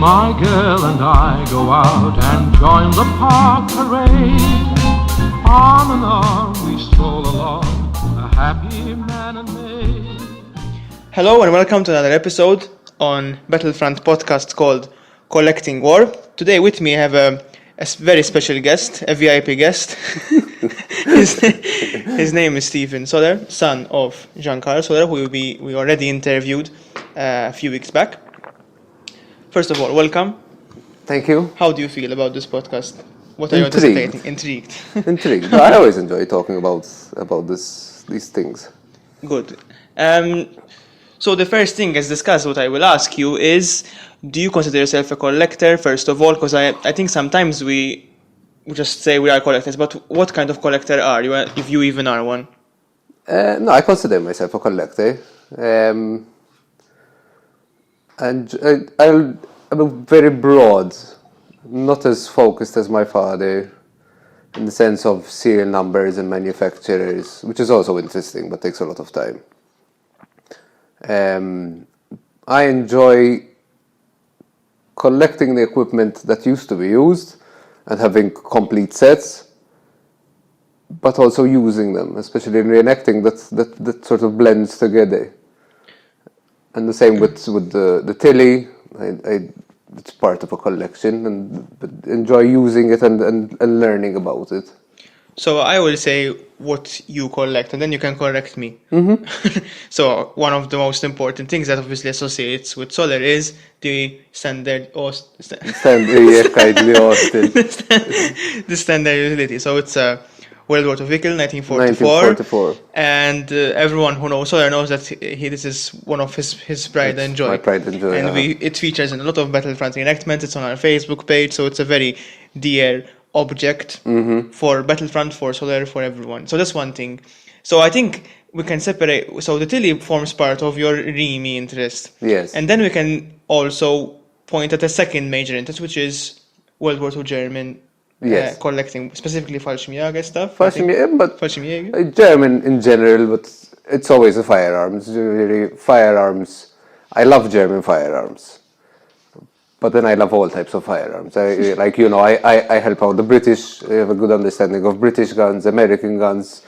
my girl and I go out and join the park parade. Arm in arm we stroll along, a happy man and maid. Hello and welcome to another episode on Battlefront podcast called Collecting War. Today with me I have a very special guest, a VIP guest. His name is Stephen Soler, son of Jean-Carl Soler, who we already interviewed a few weeks back. First of all, welcome. Thank you. How do you feel about this podcast? What are you Intrigued. anticipating? Intrigued. Intrigued. I always enjoy talking about these things. Good. So the first thing, as discussed, what I will ask you is, do you consider yourself a collector, first of all? Because I think sometimes we just say we are collectors, but what kind of collector are you, if you even are one? No, I consider myself a collector. And I'm very broad, not as focused as my father, in the sense of serial numbers and manufacturers, which is also interesting, but takes a lot of time. I enjoy collecting the equipment that used to be used and having complete sets, but also using them, especially in reenacting, that sort of blends together. And the same with the Tilly. It's part of a collection, but enjoy using it and learning about it. So I will say what you collect, and then you can correct me. Mm-hmm. So one of the most important things that obviously associates with Soler is the standard Austin. The standard utility. So it's a World War II vehicle, 1944. And everyone who knows Soler knows that this is one of his pride and joy. My pride and joy. And it features in a lot of Battlefront reenactments. It's on our Facebook page, so it's a very dear object for Battlefront, for Soler, for everyone. So that's one thing. So I think we can separate. So the Tilly forms part of your Remy interest. Yes. And then we can also point at a second major interest, which is World War II German. Yes. Collecting, specifically Fallschirmjäger stuff. Fallschirmjäger, German in general, but it's always the firearms. Really, firearms. I love German firearms, but then I love all types of firearms. I help out the British. I have a good understanding of British guns, American guns,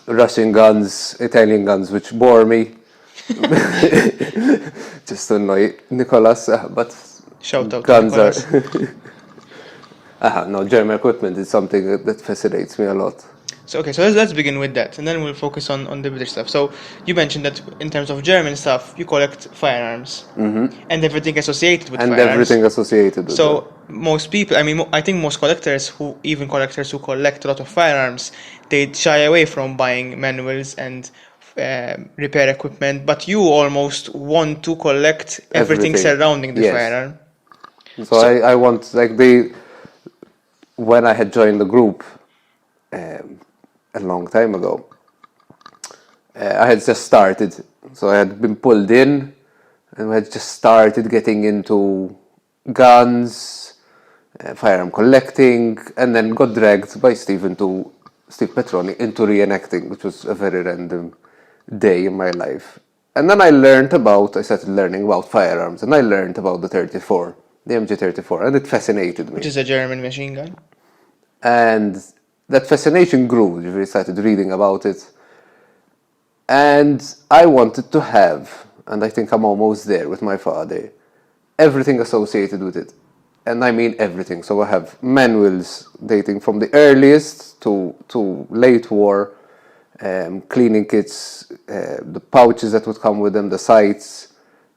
Russian guns, Italian guns, which bore me. Just to annoy Nicholas, but shout out guns to Nicholas. No, German equipment is something that fascinates me a lot. So let's begin with that, and then we'll focus on the British stuff. So you mentioned that in terms of German stuff, you collect firearms and everything associated with firearms. And everything associated with So most people, I think most collectors who collect a lot of firearms, they shy away from buying manuals and repair equipment, but you almost want to collect everything surrounding the firearm. So I want, when I had joined the group a long time ago, I had just started. So I had been pulled in and I had just started getting into guns, firearm collecting, and then got dragged by Steve Petroni into reenacting, which was a very random day in my life. And then I started learning about firearms, and I learned about the 34. The MG34, and it fascinated me. Which is a German machine gun. And that fascination grew. I started reading about it. And I wanted to have, and I think I'm almost there with my father, everything associated with it. And I mean everything. So I have manuals dating from the earliest to late war, cleaning kits, the pouches that would come with them, the sights,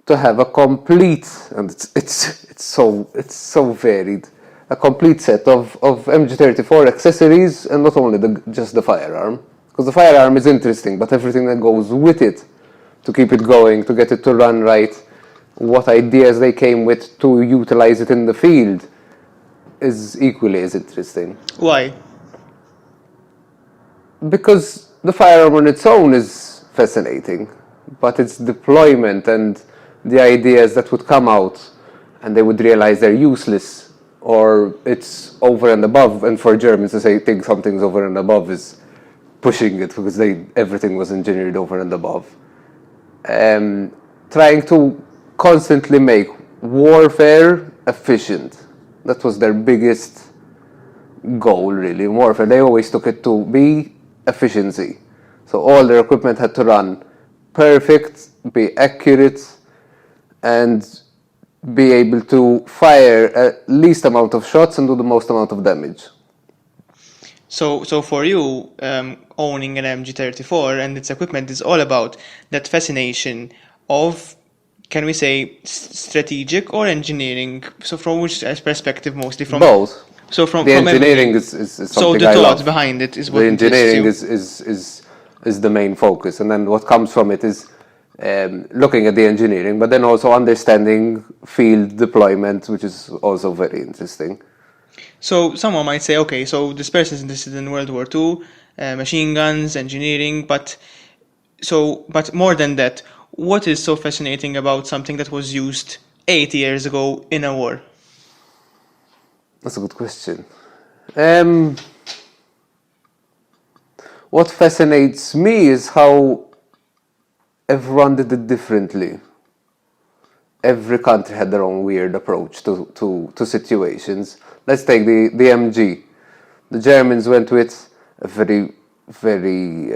to have a complete, and it's so varied, a complete set of MG34 accessories, and not only just the firearm, because the firearm is interesting, but everything that goes with it to keep it going, to get it to run right, what ideas they came with to utilize it in the field is equally as interesting. Why? Because the firearm on its own is fascinating, but its deployment and the ideas that would come out and they would realize they're useless or it's over and above, and for Germans to say think something's over and above is pushing it because everything was engineered over and above. Trying to constantly make warfare efficient. That was their biggest goal, really, in warfare. They always took it to be efficiency. So all their equipment had to run perfect, be accurate, and be able to fire at least amount of shots and do the most amount of damage. So for you, owning an MG34 and its equipment is all about that fascination of, can we say, strategic or engineering? So from which perspective mostly? From Both. So from The from engineering everything. is something So the I thought love. behind it is what The interests engineering you. is the main focus, and then what comes from it is looking at the engineering, but then also understanding field deployment, which is also very interesting. So someone might say, okay, so this person is interested in World War II, machine guns, engineering, but more than that, what is so fascinating about something that was used 80 years ago in a war? That's a good question. What fascinates me is how everyone did it differently. Every country had their own weird approach to situations. Let's take the MG. The Germans went with a very, very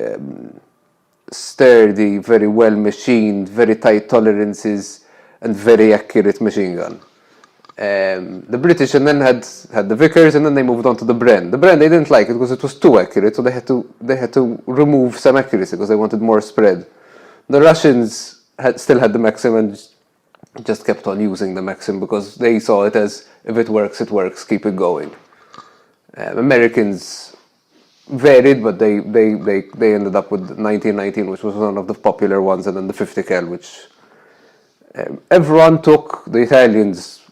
sturdy, very well machined, very tight tolerances, and very accurate machine gun. The British and then had the Vickers, and then they moved on to the Bren. The Bren, they didn't like it because it was too accurate, so they had to remove some accuracy because they wanted more spread. The Russians still had the Maxim and just kept on using the Maxim because they saw it as, if it works, keep it going. Americans varied, but they ended up with 1919, which was one of the popular ones, and then the 50 cal, which everyone took. The Italians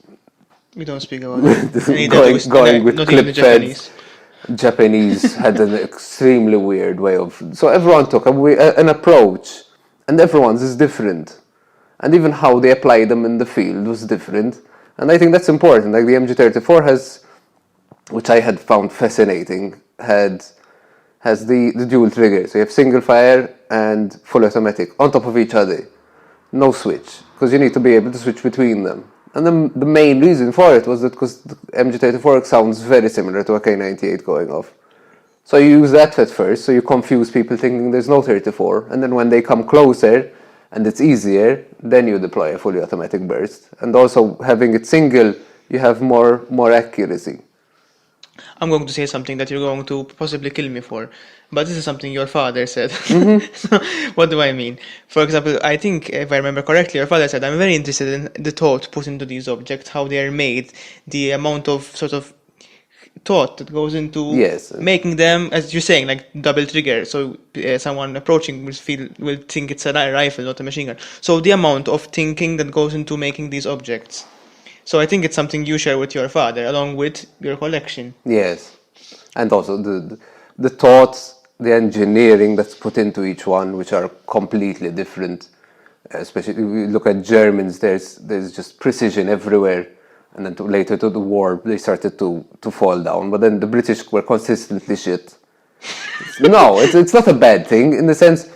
We don't speak about it. going with not even the clip Japanese. feds. Japanese had an extremely weird way of. So everyone took an approach, and everyone's is different, and even how they apply them in the field was different. And I think that's important. Like the MG34 has, which I had found fascinating, has the dual trigger. So you have single fire and full automatic on top of each other. No switch, because you need to be able to switch between them. And then the main reason for it was that because the MG34 sounds very similar to a K98 going off. So you use that at first, so you confuse people thinking there's no 34, and then when they come closer and it's easier, then you deploy a fully automatic burst. And also having it single, you have more accuracy. I'm going to say something that you're going to possibly kill me for, but this is something your father said. So, what do I mean? For example, I think, if I remember correctly, your father said, I'm very interested in the thought put into these objects, how they are made, the amount of sort of thought that goes into Yes. making them, as you're saying, like double trigger. So someone approaching will think it's a rifle, not a machine gun. So the amount of thinking that goes into making these objects. So I think it's something you share with your father, along with your collection. Yes, and also the thoughts, the engineering that's put into each one, which are completely different. Especially if you look at Germans, there's just precision everywhere, and then later to the war they started to fall down. But then the British were consistently shit. No, it's not a bad thing in the sense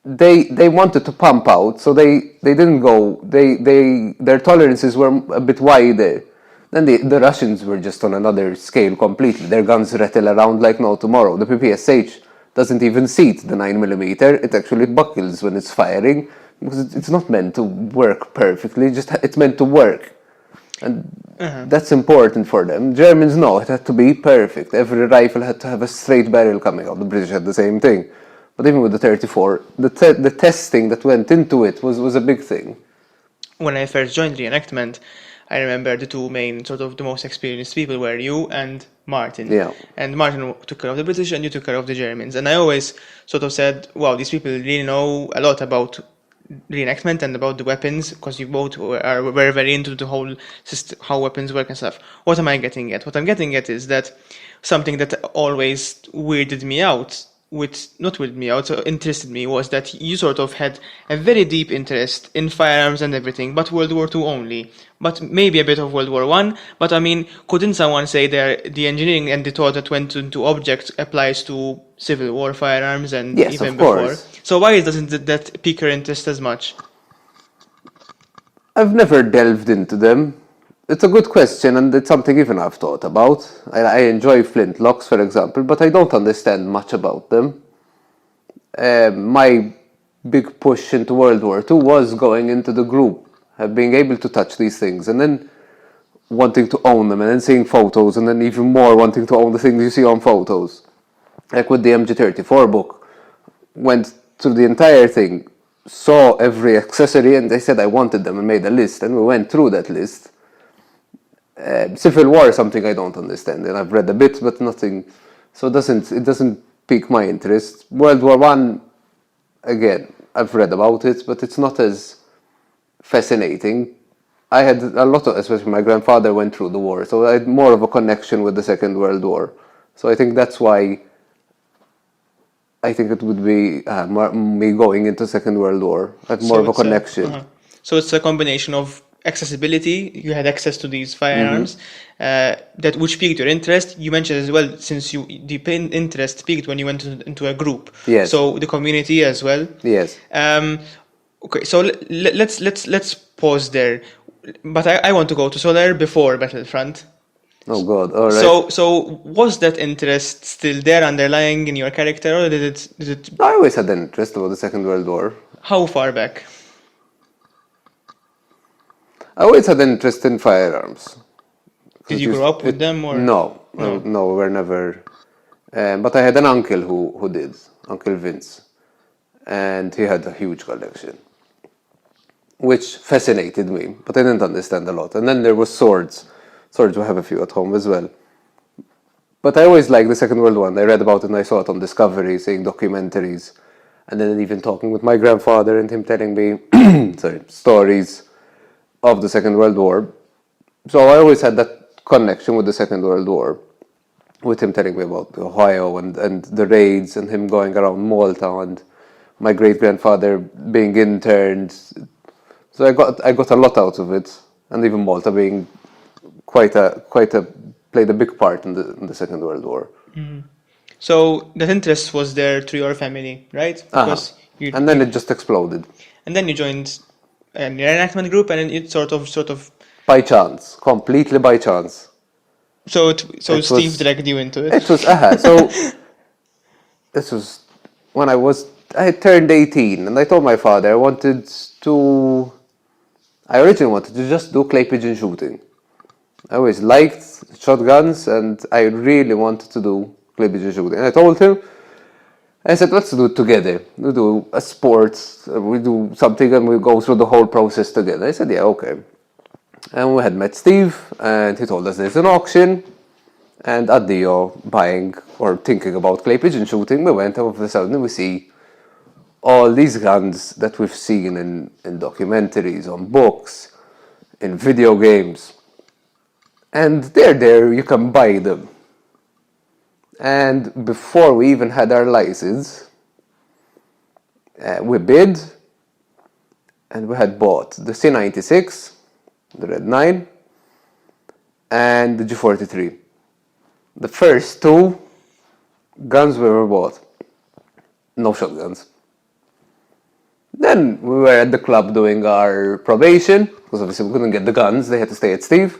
they wanted to pump out, so they didn't go. Their tolerances were a bit wider. Then the Russians were just on another scale completely. Their guns rattle around like no tomorrow. The PPSH doesn't even seat the 9mm. It actually buckles when it's firing because it's not meant to work perfectly. It's meant to work, and that's important for them. Germans, no, it had to be perfect. Every rifle had to have a straight barrel coming out. The British had the same thing. But even with the 34, the testing that went into it was a big thing. When I first joined reenactment, I remember the two main, sort of the most experienced people were you and Martin. Yeah. And Martin took care of the British and you took care of the Germans. And I always sort of said, wow, these people really know a lot about reenactment and about the weapons, because you both were very into the whole system, how weapons work and stuff. What am I getting at? What I'm getting at is that something that always weirded me out, so interested me, was that you sort of had a very deep interest in firearms and everything, but World War II only, but maybe a bit of World War I. But I mean, couldn't someone say the engineering and the thought that went into objects applies to Civil War firearms and Yes, even of before? course. So why doesn't that pique your interest as much? I've never delved into them. It's a good question, and it's something even I've thought about. I enjoy flintlocks, for example, but I don't understand much about them. My big push into World War II was going into the group, being able to touch these things, and then wanting to own them, and then seeing photos, and then even more wanting to own the things you see on photos. Like with the MG34 book, went through the entire thing, saw every accessory, and they said I wanted them and made a list, and we went through that list. Civil War is something I don't understand, and I've read a bit, but nothing. So it doesn't pique my interest. World War One, again, I've read about it, but it's not as fascinating. I had a lot of, especially my grandfather went through the war, so I had more of a connection with the Second World War. So I think that's why I think it would be me going into Second World War. I had more of a it's a- connection. So it's a combination of accessibility. You had access to these firearms that which piqued your interest. You mentioned as well, since interest peaked when you went into a group. Yes. So the community as well. Yes. Okay, so let's pause there. But I want to go to Solar before Battlefront. Oh God. All right. So was that interest still there underlying in your character, or did it I always had an interest about the Second World War. how far back? I always had an interest in firearms. Did you grow up with them, or No, no, we were never. But I had an uncle who did, Uncle Vince, and he had a huge collection, which fascinated me. But I didn't understand a lot. And then there was swords. Swords, we have a few at home as well. But I always liked the Second World War. I read about it and I saw it on Discovery, seeing documentaries, and then even talking with my grandfather and him telling me stories of the Second World War. So I always had that connection with the Second World War, with him telling me about Ohio and the raids, and him going around Malta, and my great grandfather being interned. So I got a lot out of it, and even Malta being quite a played a big part in the Second World War. so that interest was there through your family, right? Because And then it just exploded and then you joined an reenactment group, and then it sort of by chance, completely by chance. so It Steve was- dragged you into it. It was so. This was when I had turned 18, and I told my father I wanted to. I originally wanted to just do clay pigeon shooting. I always liked shotguns, and I really wanted to do clay pigeon shooting. And I told him, I said, let's do it together. We do a sport, we do something, and we go through the whole process together. I said, yeah, okay. And we had met Steve, and he told us there's an auction, and at the buying or thinking about clay pigeon shooting, we went, and all of a sudden we see all these guns that we've seen in documentaries, on books, in video games. And they're there, you can buy them. And before we even had our license, we bid, and we had bought the C96, the Red 9, and the G43. The first two guns we ever bought. No shotguns. Then we were at the club doing our probation, because obviously we couldn't get the guns, they had to stay at Steve.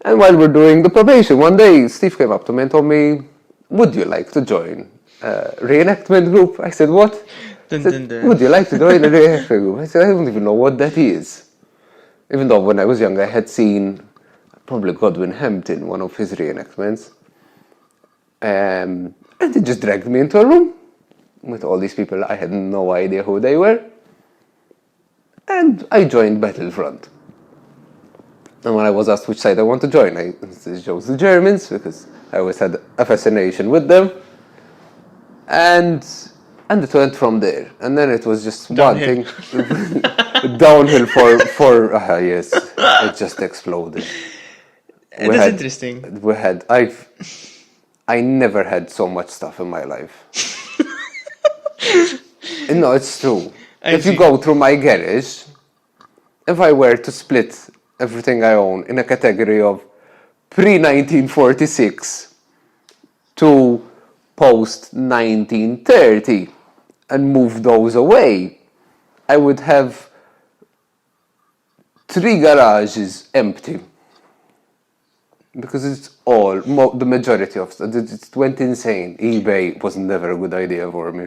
And while we're doing the probation, one day Steve came up to me and told me, would you like to join a reenactment group? I said, what? Dun, He said, dun, dun. would you like to join a reenactment group? I said, I don't even know what that is. Even though when I was young I had seen probably Godwin Hampton, one of his reenactments. And he just dragged me into a room with all these people. I had no idea who they were. And I joined Battlefront. And when I was asked which side I want to join, I chose the Germans, because I always had a fascination with them. And it went from there. And then it was just Downhill. one thing. Downhill for yes, it just exploded. And that's interesting. I never had so much stuff in my life. No, it's true. If you see. go through my garage, if I were to split everything I own in a category of pre-1946 to post-1930 and move those away, I would have 3 garages empty. Because it's all, the majority of stuff, it went insane. eBay was never a good idea for me.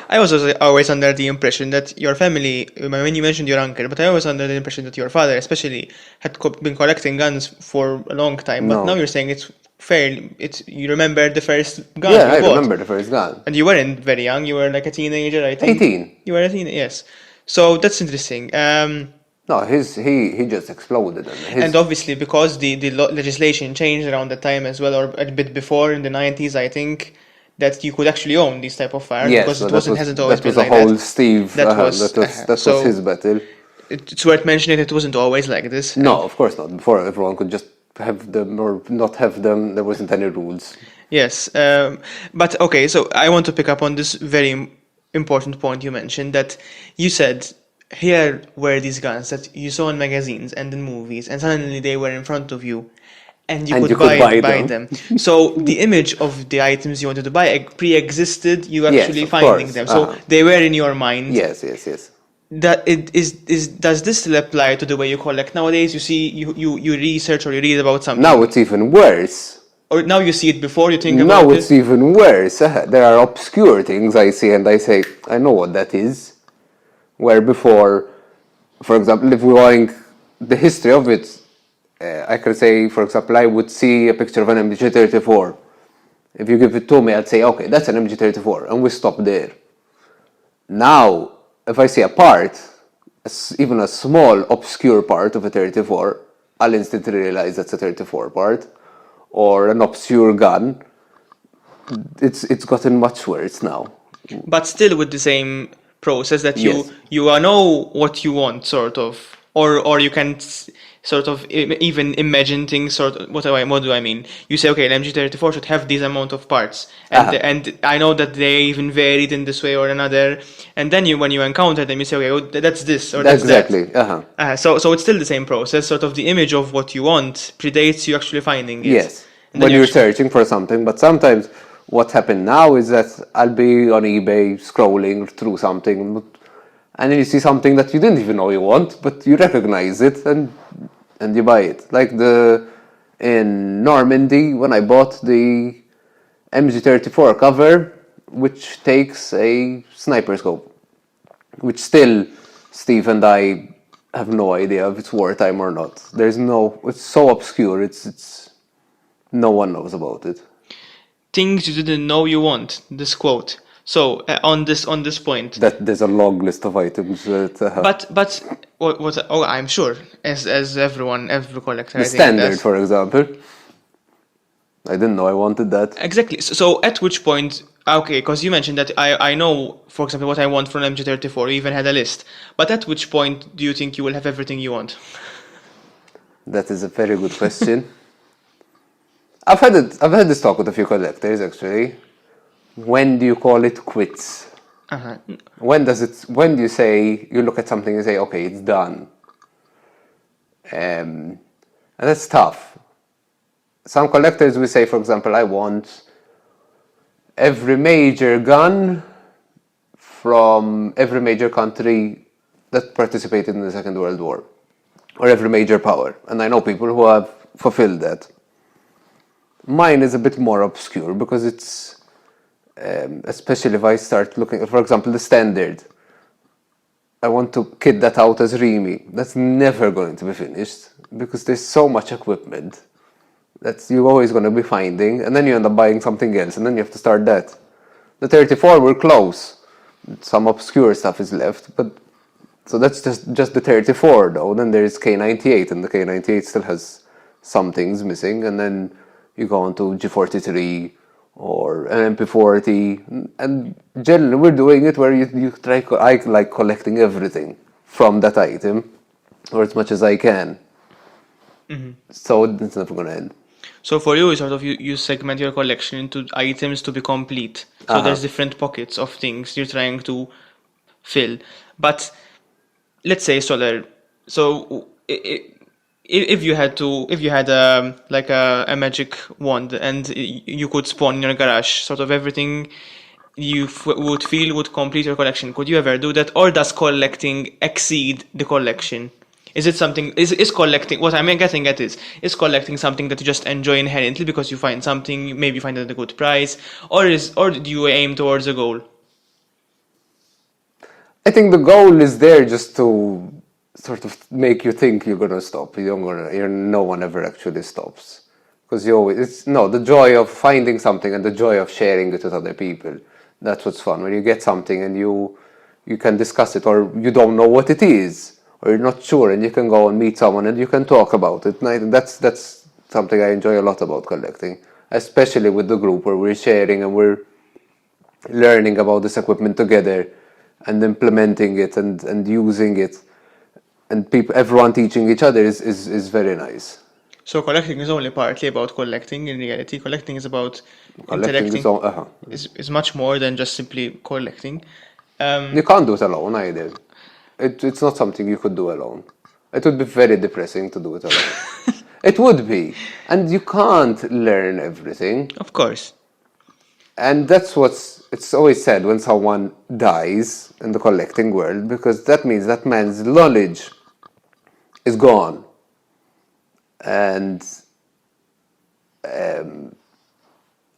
I was also always under the impression that your family, when you mentioned your uncle, but I was under the impression that your father especially had been collecting guns for a long time. But No. now you're saying it's fair. You remember the first gun Yeah, you I bought. remember the first gun. And you weren't very young. You were like a teenager, I think. 18. You were a teenager, yes. So that's interesting. No, he just exploded. And obviously, because the legislation changed around that time as well, or a bit before in the 90s, I think, that you could actually own these type of firearms yes, because so it hasn't always that been was a like whole that. Steve. That was- that was so- his battle. It's worth mentioning it wasn't always like this. No, of course not. Before everyone could just have them or not have them. There wasn't any rules. Yes, but okay, so I want to pick up on this very important point you mentioned, that you said here were these guns that you saw in magazines and in movies, and suddenly they were in front of you, and you And could you could buy buy them. So the image of the items you wanted to buy pre-existed you actually of finding course, them. So they were in your mind. Yes. That it is does this still apply to the way you collect nowadays? You see, you research or you read about something. Now it's even worse. Or now you see it before you think Now about it's it. even worse. There are obscure things I see and I say, I know what that is. Where before, for example, if we're going the history of it, I could say, for example, I would see a picture of an MG34. If you give it to me, I'd say, okay, that's an MG34, and we stop there. Now, if I see a part, even a small, obscure part of a 34, I'll instantly realize that's a 34 part, or an obscure gun. It's gotten much worse now. But still with the same process that Yes. you know what you want, sort of, or you can sort of even imagine things. Sort of, what do I mean? You say, okay, an MG34 should have this amount of parts, and I know that they even varied in this way or another. And then when you encounter them, you say, okay, well, that's this or that's Exactly. that. So it's still the same process. Sort of the image of what you want predates you actually finding it. Yes. And then When you you're actually- searching for something, but sometimes what happened now is that I'll be on eBay scrolling through something, and then you see something that you didn't even know you want, but you recognize it and you buy it. Like in Normandy when I bought the MG34 cover, which takes a sniper scope, which still Steve and I have no idea if it's wartime or not. It's so obscure. It's no one knows about it. Things you didn't know you want. This quote. So on this point. That there's a long list of items that But what? Oh, I'm sure, as every collector. the I think standard, does. for example. I didn't know I wanted that. Exactly. So at which point? Okay, because you mentioned that I know, for example, what I want from MG34. You even had a list. But at which point do you think you will have everything you want? That is a very good question. I've had this talk with a few collectors actually. When do you call it quits? Uh-huh. When do you say, you look at something and say, okay, it's done? And that's tough. Some collectors will say, for example, I want every major gun from every major country that participated in the Second World War, or every major power. And I know people who have fulfilled that. Mine is a bit more obscure because it's, especially if I start looking, for example, the standard. I want to kit that out as Remy. That's never going to be finished because there's so much equipment that you're always going to be finding, and then you end up buying something else, and then you have to start that. The 34 we're close. Some obscure stuff is left, but so that's just the 34 though. Then there's K98, and the K98 still has some things missing, and then you go on to G43 or an MP40, and generally we're doing it where you try. I like collecting everything from that item, or as much as I can. So it's never gonna end. So for you, sort of, you segment your collection into items to be complete. So there's different pockets of things you're trying to fill. But let's say Solar. So if you had a magic wand and you could spawn in your garage, sort of everything you would feel would complete your collection. Could you ever do that, or does collecting exceed the collection? Is it something, is collecting, what I'm getting at is collecting something that you just enjoy inherently because you find something, maybe you find it at a good price, or do you aim towards a goal? I think the goal is there just to sort of make you think you're gonna stop. No one ever actually stops. Because the joy of finding something and the joy of sharing it with other people. That's what's fun. When you get something and you can discuss it, or you don't know what it is, or you're not sure, and you can go and meet someone and you can talk about it. And I think that's something I enjoy a lot about collecting, especially with the group where we're sharing and we're learning about this equipment together and implementing it and using it, and everyone teaching each other is very nice. So collecting is only partly about collecting. In reality, collecting is about Collecting interacting. is all, Is much more than just simply collecting. You can't do it alone either. It's not something you could do alone. It would be very depressing to do it alone. It would be. And you can't learn everything. Of course. And that's it's always said when someone dies in the collecting world, because that means that man's knowledge is gone. And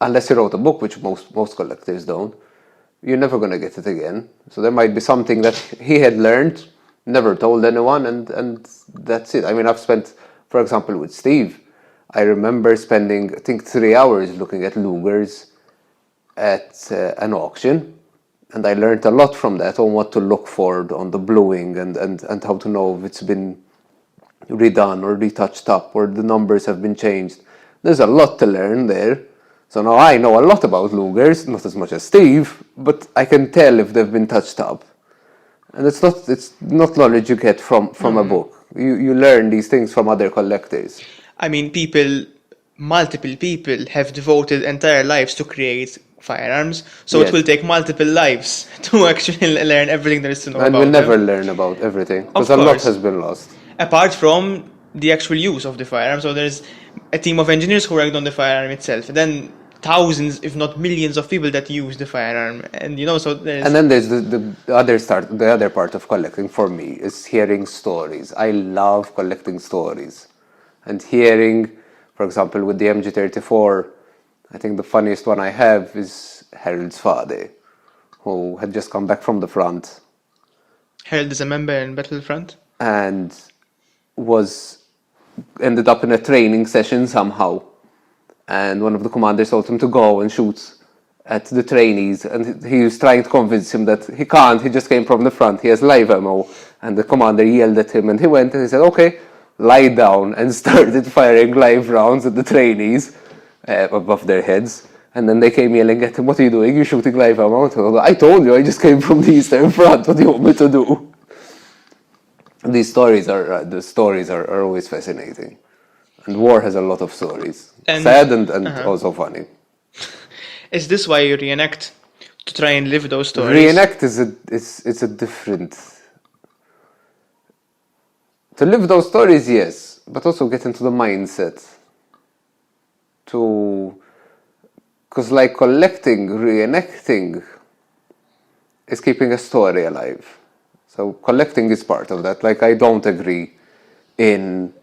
unless he wrote a book, which most collectors don't, you're never going to get it again. So there might be something that he had learned, never told anyone, and that's it. I mean, I've spent, for example, with Steve, I remember spending, I think, 3 hours looking at Lugers at an auction, and I learned a lot from that on what to look for on the bluing and how to know if it's been redone or retouched up or the numbers have been changed. There's a lot to learn there. So now I know a lot about Lugers, not as much as Steve, but I can tell if they've been touched up. And it's not knowledge you get from a book. You learn these things from other collectors. I mean, multiple people have devoted entire lives to create firearms, so Yes. it will take multiple lives to actually learn everything there is to know And about we'll never them. learn about everything, Of because a lot course. has been lost. Apart from the actual use of the firearm, so there's a team of engineers who worked on the firearm itself, and then thousands, if not millions, of people that use the firearm, and so there's. And then there's the other part of collecting for me is hearing stories. I love collecting stories. And hearing, for example, with the MG34, I think the funniest one I have is Harold's father, who had just come back from the front Harold is a member in Battlefront. and ended up in a training session somehow. And one of the commanders told him to go and shoot at the trainees, and he was trying to convince him that he can't, he just came from the front, he has live ammo. And the commander yelled at him, and he went and he said, okay, lie down, and started firing live rounds at the trainees above their heads. And then they came yelling at him, what are you doing? You're shooting live ammo. I told you, I just came from the Eastern Front, what do you want me to do? These stories are always fascinating. And war has a lot of stories. And- Sad and also funny. Is this why you reenact? To try and live those stories? Reenact it's a different. To live those stories, yes, but also get into the mindset. Because like collecting, reenacting is keeping a story alive. So collecting is part of that. Like, I don't agree in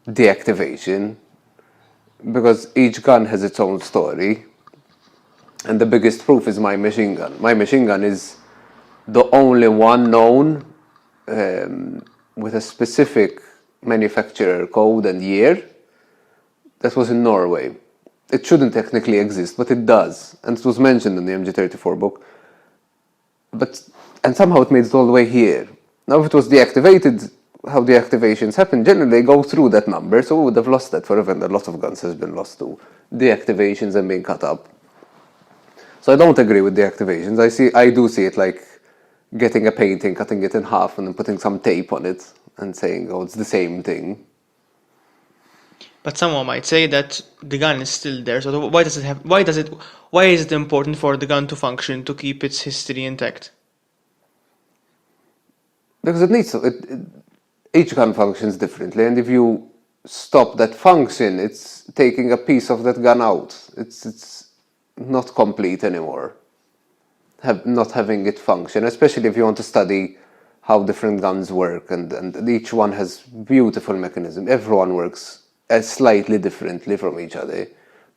deactivation because each gun has its own story. And the biggest proof is my machine gun. My machine gun is the only one known with a specific manufacturer code and year that was in Norway. It shouldn't technically exist, but it does. And it was mentioned in the MG34 book. And somehow it made it all the way here. Now, if it was deactivated, how deactivations happen, generally they go through that number, so we would have lost that forever, and a lot of guns has been lost to deactivations and being cut up. So I don't agree with deactivations. I do see it like getting a painting, cutting it in half, and then putting some tape on it and saying, oh, it's the same thing. But someone might say that the gun is still there. So why is it important for the gun to function, to keep its history intact? Because it needs to. Each gun functions differently, and if you stop that function, it's taking a piece of that gun out. It's not complete anymore. Not having it function, especially if you want to study how different guns work, and each one has beautiful mechanism. Everyone works slightly differently from each other.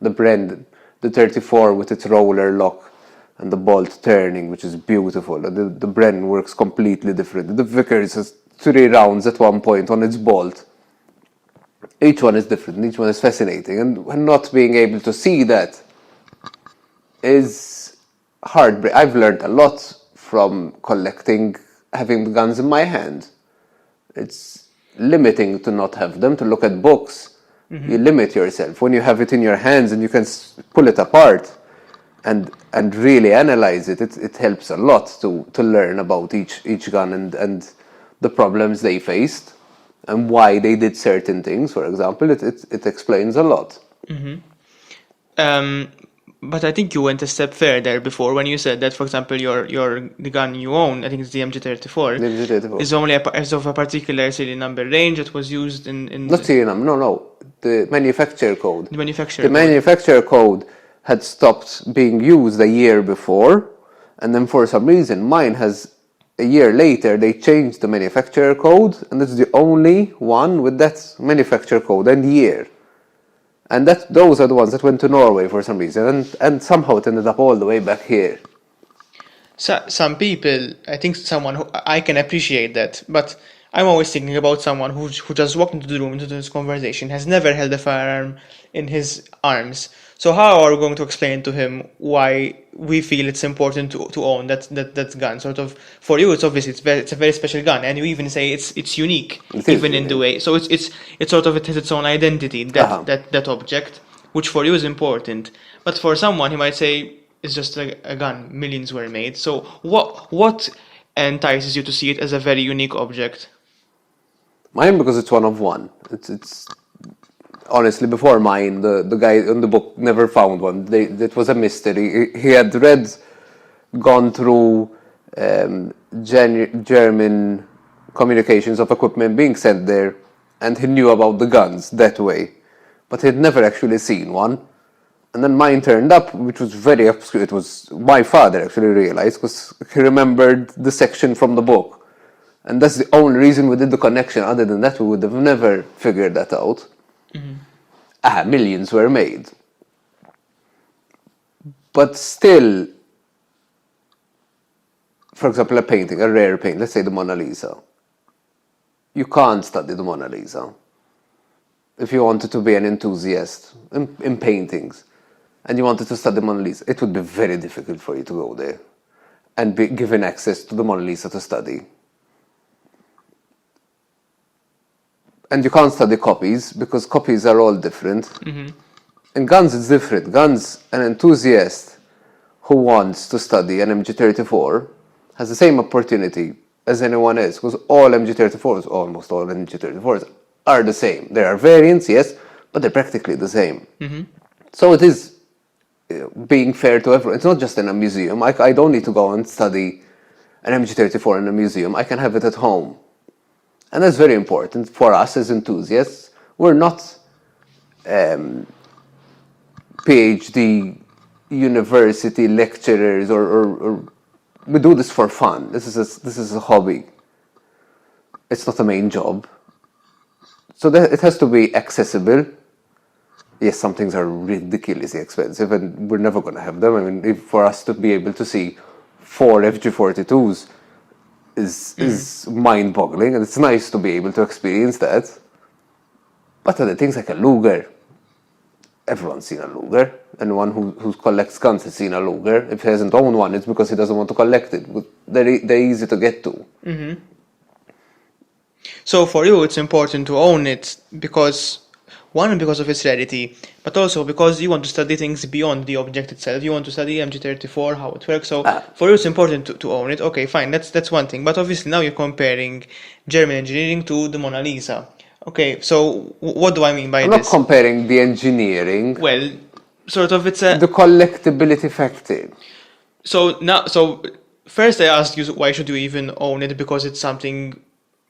The Bren, the 34 with its roller lock and the bolt turning, which is beautiful. The Bren works completely different. The Vickers has 3 rounds at one point on its bolt. Each one is different, each one is fascinating, and not being able to see that is hard. I've learned a lot from collecting, having the guns in my hand. It's limiting to not have them, to look at books. You limit yourself. When you have it in your hands and you can pull it apart and really analyze it, it helps a lot to learn about each gun and the problems they faced and why they did certain things. For example, it explains a lot. But I think you went a step further before when you said that, for example, the gun you own, I think it's the MG34, The MG34. is only is of a particular serial number range that was used in Not serial number, no. The manufacturer code. the manufacturer. The manufacturer code had stopped being used a year before, and then for some reason mine has, a year later they changed the manufacturer code, and it's the only one with that manufacturer code and year. And those are the ones that went to Norway for some reason, and somehow it ended up all the way back here. So, some people, I think someone who I can appreciate that, but I'm always thinking about someone who just walked into the room, into this conversation, has never held a firearm in his arms. So how are we going to explain to him why we feel it's important to own that gun? Sort of, for you, it's obviously it's a very special gun, and you even say it's unique, It is even in the unique. way. So it's sort of, it has its own identity, that object, which for you is important. But for someone, he might say it's just a gun. Millions were made. So what entices you to see it as a very unique object? Mine, because it's one of one. It's honestly, before mine, the guy in the book never found one. It was a mystery. He had gone through German communications of equipment being sent there, and he knew about the guns that way, but he'd never actually seen one. And then mine turned up, which was very obscure. It was my father actually realized, because he remembered the section from the book. And that's the only reason we did the connection. Other than that, we would have never figured that out. Millions were made. But still, for example, a painting, a rare painting, let's say the Mona Lisa. You can't study the Mona Lisa. If you wanted to be an enthusiast in paintings, and you wanted to study the Mona Lisa, it would be very difficult for you to go there and be given access to the Mona Lisa to study. And you can't study copies, because copies are all different. In guns, it's different. Guns, an enthusiast who wants to study an MG34 has the same opportunity as anyone else, because all MG34s, almost all MG34s, are the same. There are variants, yes, but they're practically the same. So it is being fair to everyone. It's not just in a museum. I don't need to go and study an MG34 in a museum. I can have it at home. And that's very important for us as enthusiasts. We're not PhD university lecturers, or we do this for fun. This is a hobby. It's not a main job. So it has to be accessible. Yes, some things are ridiculously expensive, and we're never going to have them. I mean, for us to be able to see 4 FG42s is mind-boggling, and it's nice to be able to experience that. But other things like a Luger, everyone's seen a Luger. Anyone who collects guns has seen a Luger. If he hasn't owned one, it's because he doesn't want to collect it. But they're easy to get to. So for you, it's important to own it because of its rarity, but also because you want to study things beyond the object itself. You want to study MG34, how it works. So for you, it's important to own it. Okay, fine, that's one thing. But obviously now you're comparing German engineering to the Mona Lisa. Okay, so what do I mean by I'm this? not comparing the engineering. Well, sort of, it's a... The collectability factor. So first I asked you, why should you even own it? Because it's something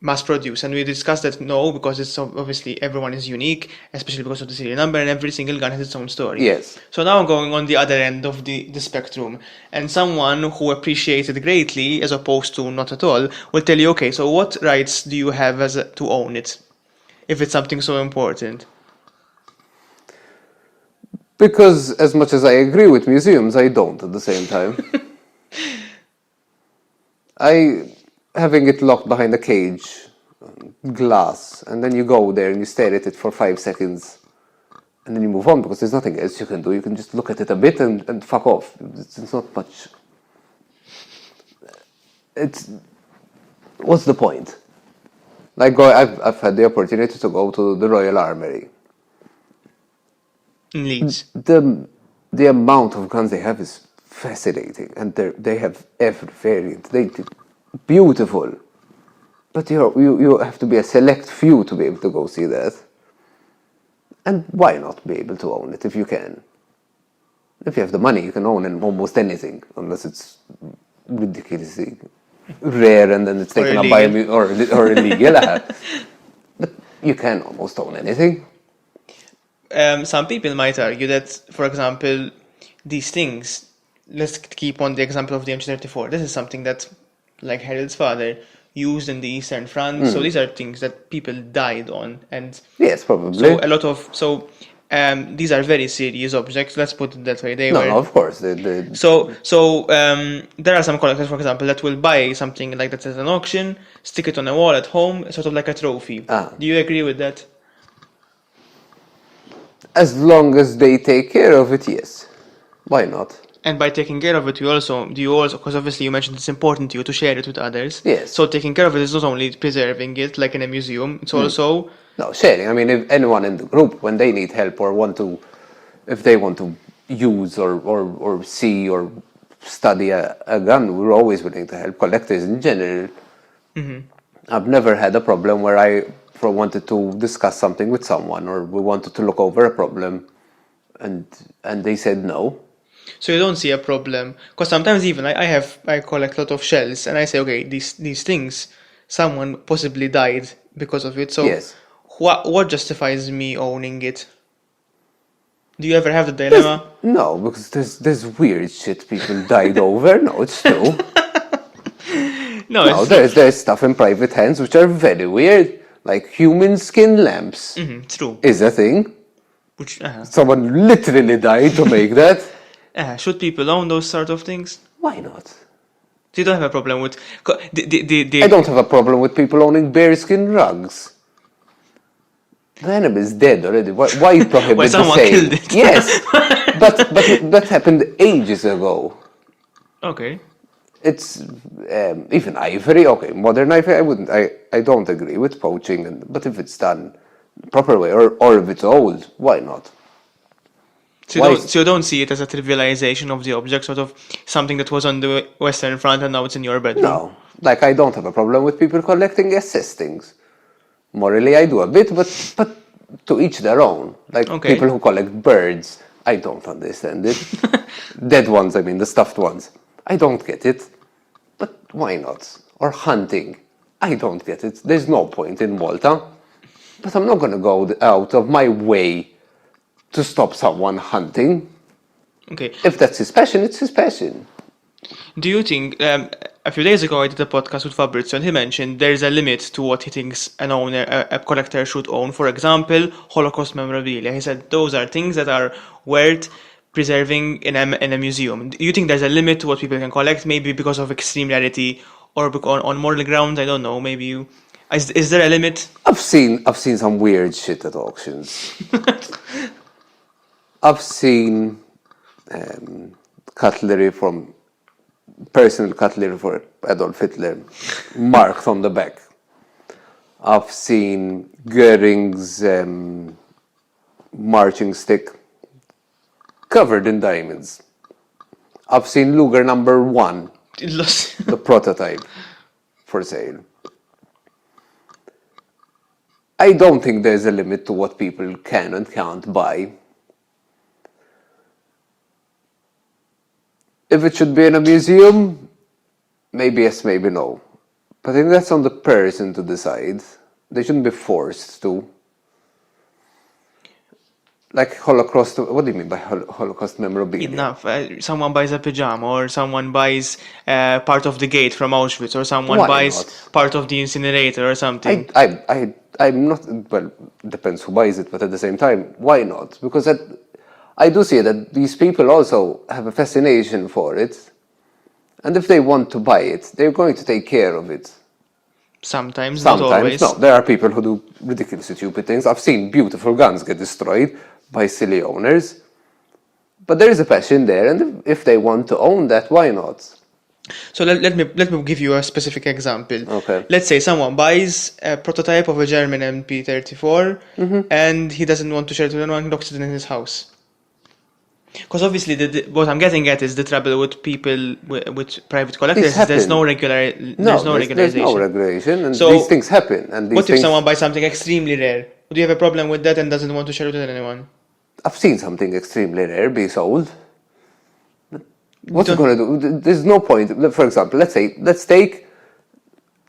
mass produced, and we discussed that no, because it's obviously everyone is unique, especially because of the serial number, and every single gun has its own story. Yes. So now I'm going on the other end of the spectrum, and someone who appreciates it greatly, as opposed to not at all, will tell you, okay, so what rights do you have to own it, if it's something so important? Because as much as I agree with museums, I don't at the same time. Having it locked behind a cage, glass, and then you go there and you stare at it for 5 seconds, and then you move on because there's nothing else you can do. You can just look at it a bit and fuck off. It's not much. What's the point? Like, I've had the opportunity to go to the Royal Armoury. In Leeds. The amount of guns they have is fascinating, and they have every variant. They're beautiful, but you have to be a select few to be able to go see that. And why not be able to own it if you can? If you have the money, you can own almost anything, unless it's ridiculously rare and then it's taken up by or illegal. But you can almost own anything. Some people might argue that, for example, these things, let's keep on the example of the MG34. This is something that, like Harold's father, used in the Eastern Front. So these are things that people died on. And yes, probably. So a lot of, these are very serious objects. Let's put it that way. No, of course. So there are some collectors, for example, that will buy something like that at an auction, stick it on a wall at home, sort of like a trophy. Do you agree with that? As long as they take care of it, yes. Why not? And by taking care of it, do you also, because obviously you mentioned it's important to you to share it with others. Yes. So taking care of it is not only preserving it, like in a museum, it's also... No, sharing. I mean, if anyone in the group, when they need help or if they want to use or see or study a gun, we're always willing to help. Collectors in general. I've never had a problem where I wanted to discuss something with someone or we wanted to look over a problem and they said no. So you don't see a problem, because sometimes even I collect a lot of shells and I say, okay, these things, someone possibly died because of it. So yes. What justifies me owning it? Do you ever have the dilemma? No, because there's weird shit people died over. No, it's true. No, there's stuff in private hands which are very weird, like human skin lamps. It's true. Is a thing. Which someone literally died to make that. Should people own those sort of things? Why not? So you don't have a problem with... I don't have a problem with people owning bearskin rugs. The animal is dead already. Why prohibit Well, the someone sale? killed it. Yes, but that happened ages ago. Okay. It's even ivory. Okay, modern ivory. I don't agree with poaching, but if it's done the proper way, or if it's old, why not? So you don't see it as a trivialization of the object, sort of something that was on the Western Front and now it's in your bedroom? No, like I don't have a problem with people collecting SS things. Morally, I do a bit, but to each their own. Like people who collect birds, I don't understand it. Dead ones, I mean, the stuffed ones. I don't get it. But why not? Or hunting. I don't get it. There's no point in Malta. But I'm not going to go out of my way to stop someone hunting. Okay. If that's his passion, it's his passion. Do you think, a few days ago I did a podcast with Fabrizio and he mentioned there's a limit to what he thinks a collector should own. For example, Holocaust memorabilia. He said those are things that are worth preserving in a museum. Do you think there's a limit to what people can collect, maybe because of extreme rarity or on moral grounds? I don't know, maybe is there a limit? I've seen some weird shit at auctions. I've seen personal cutlery for Adolf Hitler marked on the back. I've seen Goering's marching stick covered in diamonds. I've seen Luger number 1, the prototype, for sale. I don't think there's a limit to what people can and can't buy. If it should be in a museum, maybe yes, maybe no. But I think that's on the person to decide. They shouldn't be forced to. Like Holocaust, what do you mean by Holocaust memorabilia? Enough. Someone buys a pajama, or someone buys part of the gate from Auschwitz, or someone Why buys not? part of the incinerator or something. I'm not, well, depends who buys it, but at the same time, why not? Because I do see that these people also have a fascination for it. And if they want to buy it, they're going to take care of it. Sometimes, not always. No. There are people who do ridiculously stupid things. I've seen beautiful guns get destroyed by silly owners. But there is a passion there, and if they want to own that, why not? So let me give you a specific example. Okay. Let's say someone buys a prototype of a German MP34 Mm-hmm. and he doesn't want to share it with anyone, locks it in his house. Because obviously, what I'm getting at is the trouble with people with private collectors. This Is there's no happen. there's no There's regularization. no regulation, and So, these things happen. And these What if things, someone buys something extremely rare? Would you have a problem with that and doesn't want to share it with anyone? I've seen something extremely rare be sold. But what's it don't- going to do? There's no point. For example, let's take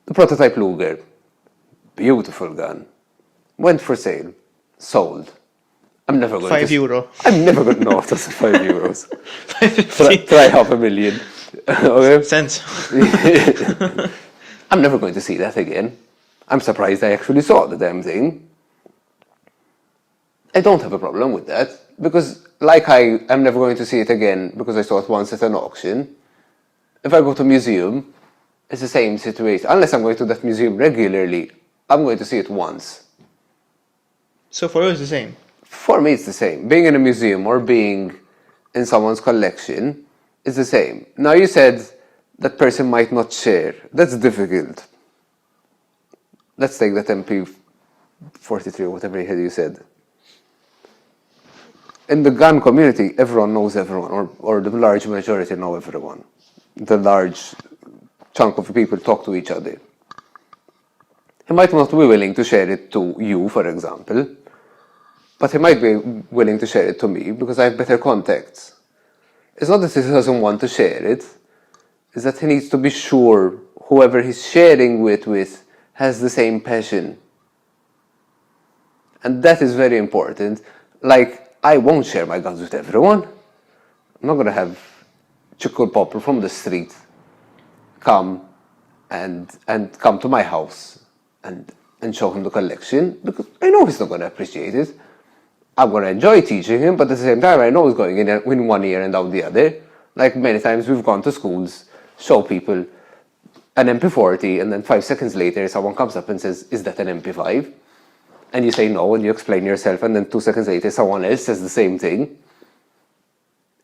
the prototype Luger. Beautiful gun. Went for sale. Sold. I'm never going to... €5. I'm never going to... No, it doesn't €5. try, 550 try $500,000. Okay? cents. I'm never going to see that again. I'm surprised I actually saw the damn thing. I don't have a problem with that, because like I'm never going to see it again because I saw it once at an auction. If I go to a museum, it's the same situation. Unless I'm going to that museum regularly, I'm going to see it once. So for you, it's the same. For me, it's the same. Being in a museum or being in someone's collection is the same. Now, you said that person might not share. That's difficult. Let's take that MP43 or whatever you said. In the gun community, everyone knows everyone, or the large majority know everyone. The large chunk of people talk to each other. He might not be willing to share it to you, for example, but he might be willing to share it to me because I have better contacts. It's not that he doesn't want to share it, it's that he needs to be sure whoever he's sharing with has the same passion. And that is very important. Like, I won't share my guns with everyone. I'm not going to have Chickle Popper from the street come and come to my house and show him the collection, because I know he's not going to appreciate it. I'm going to enjoy teaching him, but at the same time, I know he's going in one ear and out the other. Like, many times we've gone to schools, show people an MP40, and then 5 seconds later, someone comes up and says, "Is that an MP5? And you say no, and you explain yourself, and then 2 seconds later, someone else says the same thing.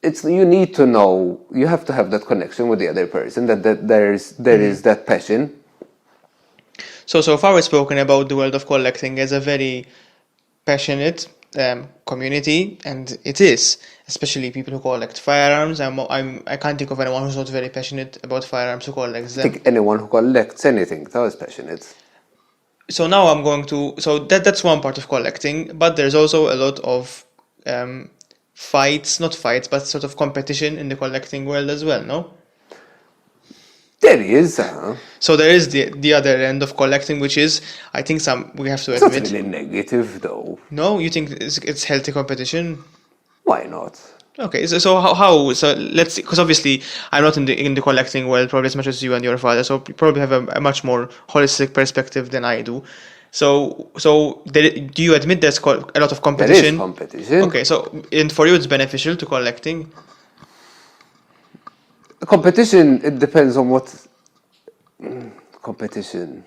You need to know, you have to have that connection with the other person, that there is that passion. So far we've spoken about the world of collecting as a very passionate community, and it is, especially people who collect firearms. I can't think of anyone who's not very passionate about firearms who collects I them. think anyone who collects anything, that is passionate. So now I'm going to, so that's one part of collecting, but there's also a lot of not fights, but sort of competition in the collecting world as well, no? There is, So there is the other end of collecting, which is, I think we have to it's not admit. really negative though. No, you think it's healthy competition? Why not? Okay, so so let's see, because obviously I'm not in the collecting world probably as much as you and your father, so you probably have a much more holistic perspective than I do. So do you admit there's a lot of There competition? is competition. Okay, so and for you it's beneficial to collecting. Competition, it depends on what... competition.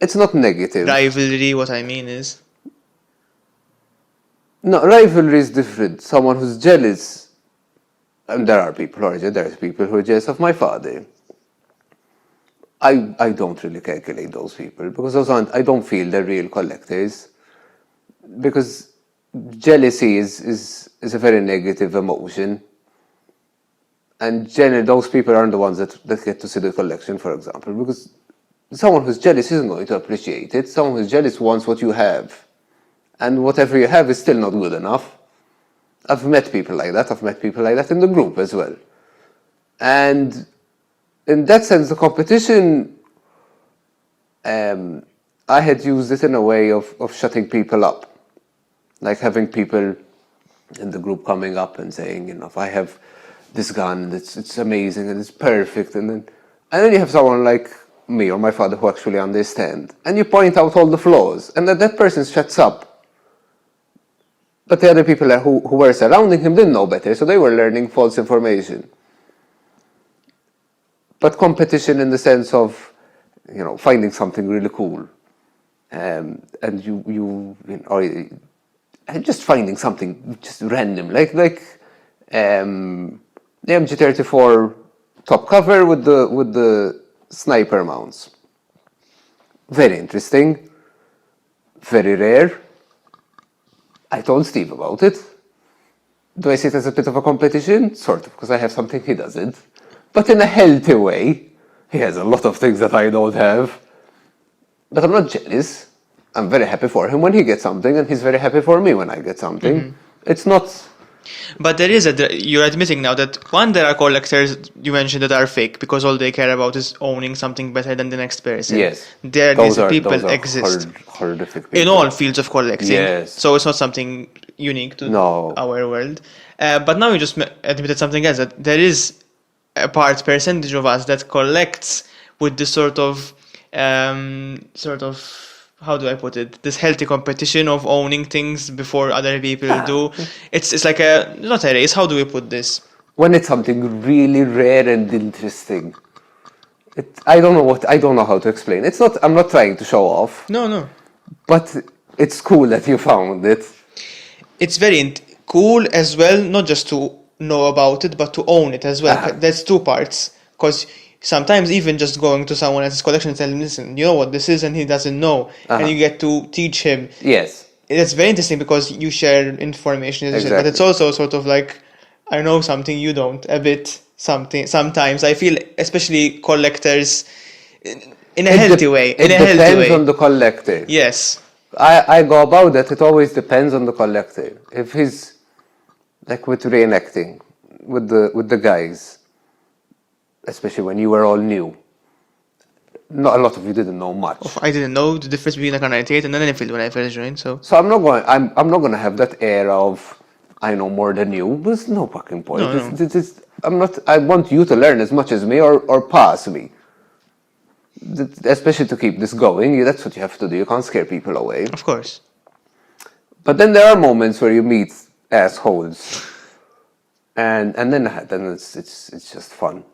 It's not negative. Rivalry, what I mean is. No, rivalry is different. Someone who's jealous, and there are people who are jealous of my father. I don't really calculate those people, because I don't feel they're real collectors. Because jealousy is a very negative emotion. And generally, those people aren't the ones that get to see the collection, for example. Because someone who's jealous isn't going to appreciate it. Someone who's jealous wants what you have. And whatever you have is still not good enough. I've met people like that. I've met people like that in the group as well. And in that sense, the competition I had used it in a way of shutting people up. Like having people in the group coming up and saying, if I have this gun, it's amazing and it's perfect, and then you have someone like me or my father who actually understand, and you point out all the flaws, and that person shuts up. But the other people who were surrounding him didn't know better, so they were learning false information. But competition in the sense of, finding something really cool, and and just finding something just random, like the MG34 top cover with the sniper mounts. Very interesting, very rare. I told Steve about it. Do I see it as a bit of a competition? Sort of, because I have something he doesn't. But in a healthy way. He has a lot of things that I don't have. But I'm not jealous. I'm very happy for him when he gets something, and he's very happy for me when I get something. Mm-hmm. It's not... But you're admitting now that, one, there are collectors you mentioned that are fake because all they care about is owning something better than the next person. Yes. These people exist horrific people. in all fields of collecting. Yes. So it's not something unique to our world. But now you just admitted something else, that there is a percentage of us that collects with this sort of how do I put it? This healthy competition of owning things before other people do. It's like not a race. How do we put this? When it's something really rare and interesting, I don't know how to explain. It's not. I'm not trying to show off. No. But it's cool that you found it. It's very cool as well, not just to know about it, but to own it as well. That's two parts. Because sometimes even just going to someone else's collection and telling him, listen, you know what this is, and he doesn't know, and you get to teach him. Yes. It's very interesting because you share information, Exactly. but it's also sort of like, I know something you don't, a bit something. Sometimes I feel, especially collectors, in a healthy way. It depends on the collector. Yes. I go about that. It always depends on the collector. If he's like with reenacting, with the guys, especially when you were all new, not a lot of you didn't know much. I didn't know the difference between like a 98 and an Enfield when I first joined. So I'm not going to have that era of I know more than you. There's no fucking point. No. I want you to learn as much as me or pass me. Especially to keep this going, that's what you have to do. You can't scare people away. Of course. But then there are moments where you meet assholes, and then it's just fun.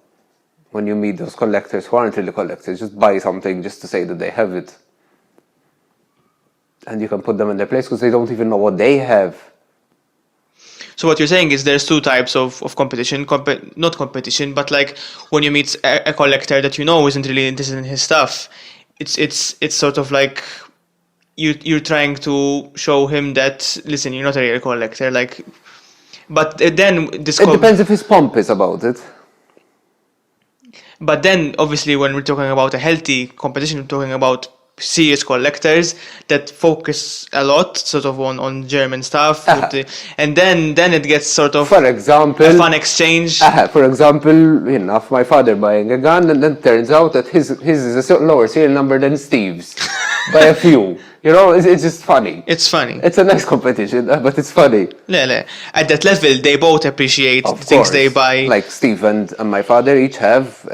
When you meet those collectors who aren't really collectors, just buy something just to say that they have it. And you can put them in their place because they don't even know what they have. So what you're saying is there's two types of competition, not competition, but like when you meet a collector that you know isn't really interested in his stuff, it's sort of like you're trying to show him that, listen, you're not a real collector, like, but then this... It depends if his pump is about it. But then, obviously, when we're talking about a healthy competition, we're talking about serious collectors that focus a lot sort of on German stuff, and then it gets sort of, for example, a fun exchange. For example, my father buying a gun, and then turns out that his is a lower serial number than Steve's by a few. It's just funny. It's funny. It's a nice competition, but it's funny. At that level, they both appreciate the things they buy. Like Steve and my father each have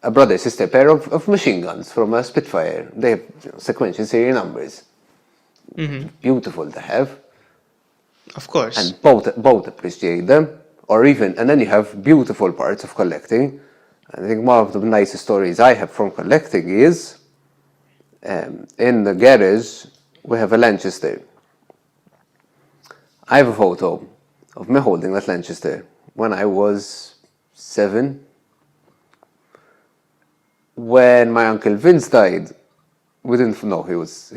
a brother-sister pair of machine guns from a Spitfire. They have sequential serial numbers. Mm-hmm. Beautiful to have. Of course. And both appreciate them. And then you have beautiful parts of collecting. I think one of the nicest stories I have from collecting is in the garage we have a Lanchester. I have a photo of me holding that Lanchester when I was 7. When my uncle Vince died, we didn't know his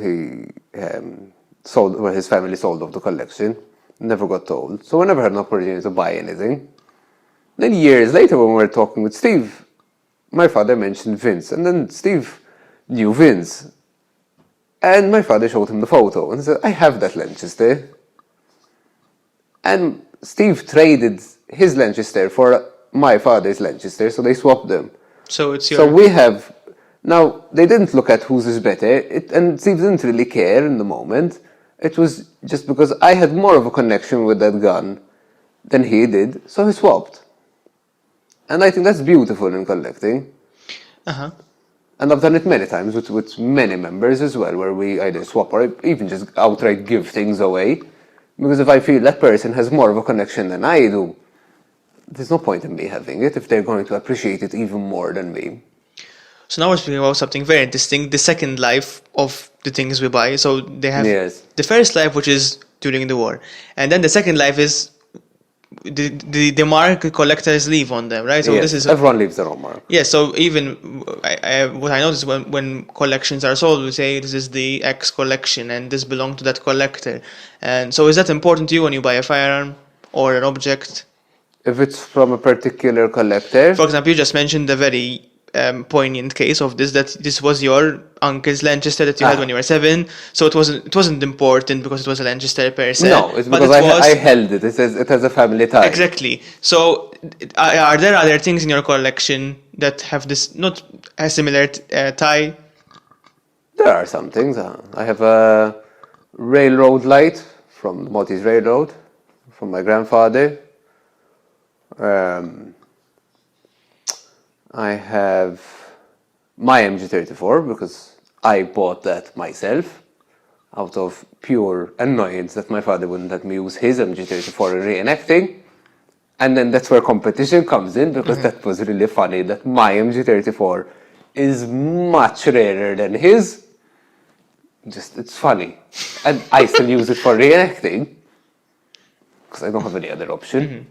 family sold off the collection. Never got told, so we never had an opportunity to buy anything. Then years later, when we were talking with Steve, my father mentioned Vince, and then Steve knew Vince, and my father showed him the photo and said, "I have that Lanchester." And Steve traded his Lanchester for my father's Lanchester, so they swapped them. So it's So we have Now, they didn't look at whose is better, and Steve didn't really care in the moment. It was just because I had more of a connection with that gun than he did, so he swapped. And I think that's beautiful in collecting. Uh-huh. And I've done it many times with many members as well, where we either swap or even just outright give things away. Because if I feel that person has more of a connection than I do, there's no point in me having it if they're going to appreciate it even more than me. So now we're speaking about something very interesting, the second life of the things we buy. So they have Yes. the first life, which is during the war. And then the second life is the mark collectors leave on them, right? So Yes, this is... everyone leaves their own mark. Yeah, so even what I noticed when collections are sold, we say this is the X collection and this belonged to that collector. And so is that important to you when you buy a firearm or an object? If it's from a particular collector, For example, you just mentioned the very poignant case of this, that this was your uncle's Lanchester that you had when you were 7. So it wasn't important because it was a Lanchester per se. no, it's but because it was I held it. It has a family tie. exactly. So are there other things in your collection that have this not a similar tie? There are some things. I have a railroad light from the Maltese Railroad from my grandfather. I have my MG34 because I bought that myself out of pure annoyance that my father wouldn't let me use his MG34 in reenacting. And then that's where competition comes in because that was really funny that my MG34 is much rarer than his. Just, it's funny. And I still use it for reenacting because I don't have any other option.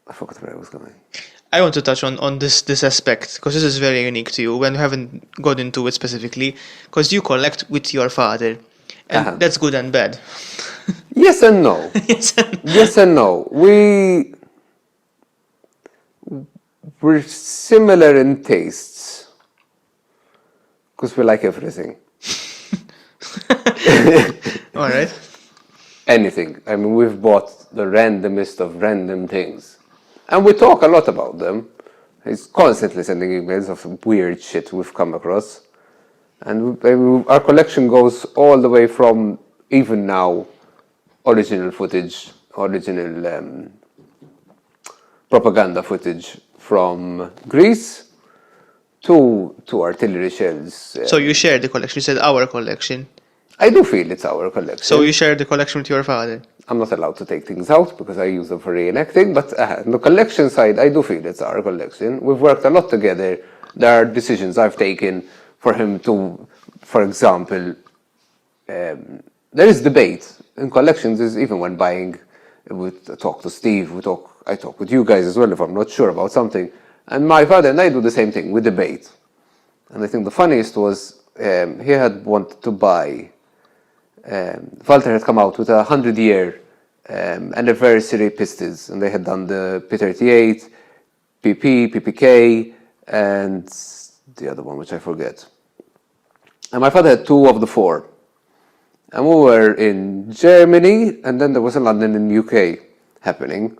I forgot where I was going. I want to touch on this aspect because this is very unique to you when you haven't got into it specifically, because you collect with your father, and that's good and bad. Yes and no. Yes. Yes and no. We're similar in tastes because we like everything. All right. Anything. I mean, we've bought the randomest of random things. And we talk a lot about them. He's constantly sending emails of weird shit we've come across. And our collection goes all the way from, even now, original footage, original propaganda footage from Greece to artillery shells. So you share the collection. You said our collection. I do feel it's our collection. So you share the collection with your father. I'm not allowed to take things out because I use them for reenacting, but on the collection side, I do feel it's our collection. We've worked a lot together. There are decisions I've taken for him to, for example, there is debate in collections, is even when buying, we talk to Steve, I talk with you guys as well if I'm not sure about something. And my father and I do the same thing, we debate. And I think the funniest was, he had wanted to buy, Walter had come out with 100-year anniversary pistols, and they had done the P38, PP, PPK, and the other one, which I forget. And my father had 2 of the 4. And we were in Germany, and then there was a London in UK happening.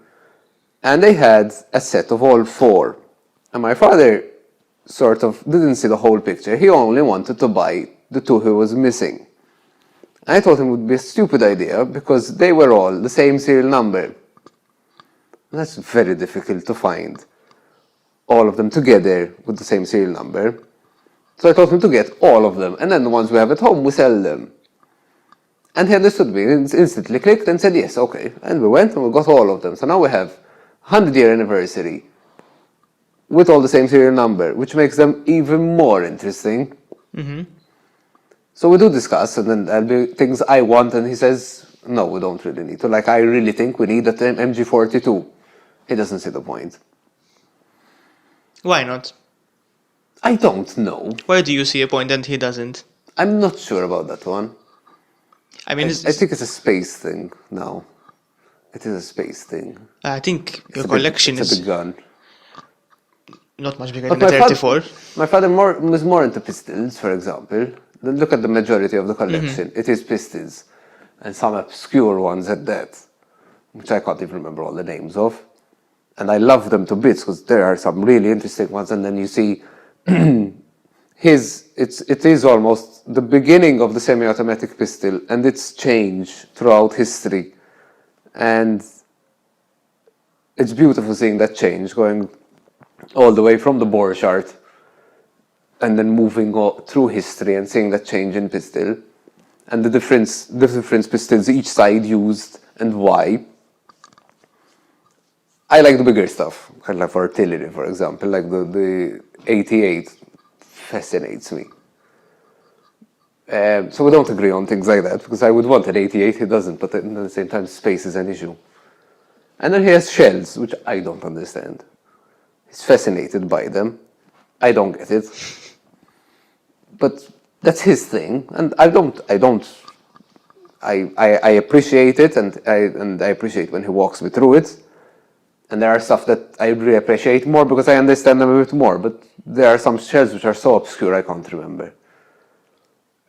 And they had a set of all 4. And my father sort of didn't see the whole picture. He only wanted to buy the 2 he was missing. I thought it would be a stupid idea because they were all the same serial number. And that's very difficult to find. All of them together with the same serial number. So I told him to get all of them, and then the ones we have at home, we sell them. And he understood me, and instantly clicked and said yes, okay. And we went and we got all of them. So now we have 100-year anniversary with all the same serial number, which makes them even more interesting. So we do discuss, and then there'll be things I want, and he says, no, we don't really need to. Like, I really think we need that MG42. He doesn't see the point. Why not? I don't know. Why do you see a point and he doesn't? I'm not sure about that one. I mean, I think it's a space thing now. It is a space thing. I think your It's collection it's a is big gun. not much bigger But than the 34. My father was more into pistols, for example. Then look at the majority of the collection. It is pistols. And some obscure ones at that, which I can't even remember all the names of. And I love them to bits because there are some really interesting ones. And then you see it is almost the beginning of the semi-automatic pistol and its change throughout history. And it's beautiful seeing that change going all the way from the Borchardt and then moving through history and seeing that change in pistol and the different pistols each side used and why. I like the bigger stuff, kind of like for artillery, for example, like the 88 fascinates me. So we don't agree on things like that, because I would want an 88, he doesn't, but at the same time space is an issue. And then he has shells, which I don't understand. He's fascinated by them. I don't get it. But that's his thing, and I appreciate it, and I appreciate when he walks me through it. And there are stuff that I really appreciate more because I understand them a bit more. But there are some shells which are so obscure I can't remember.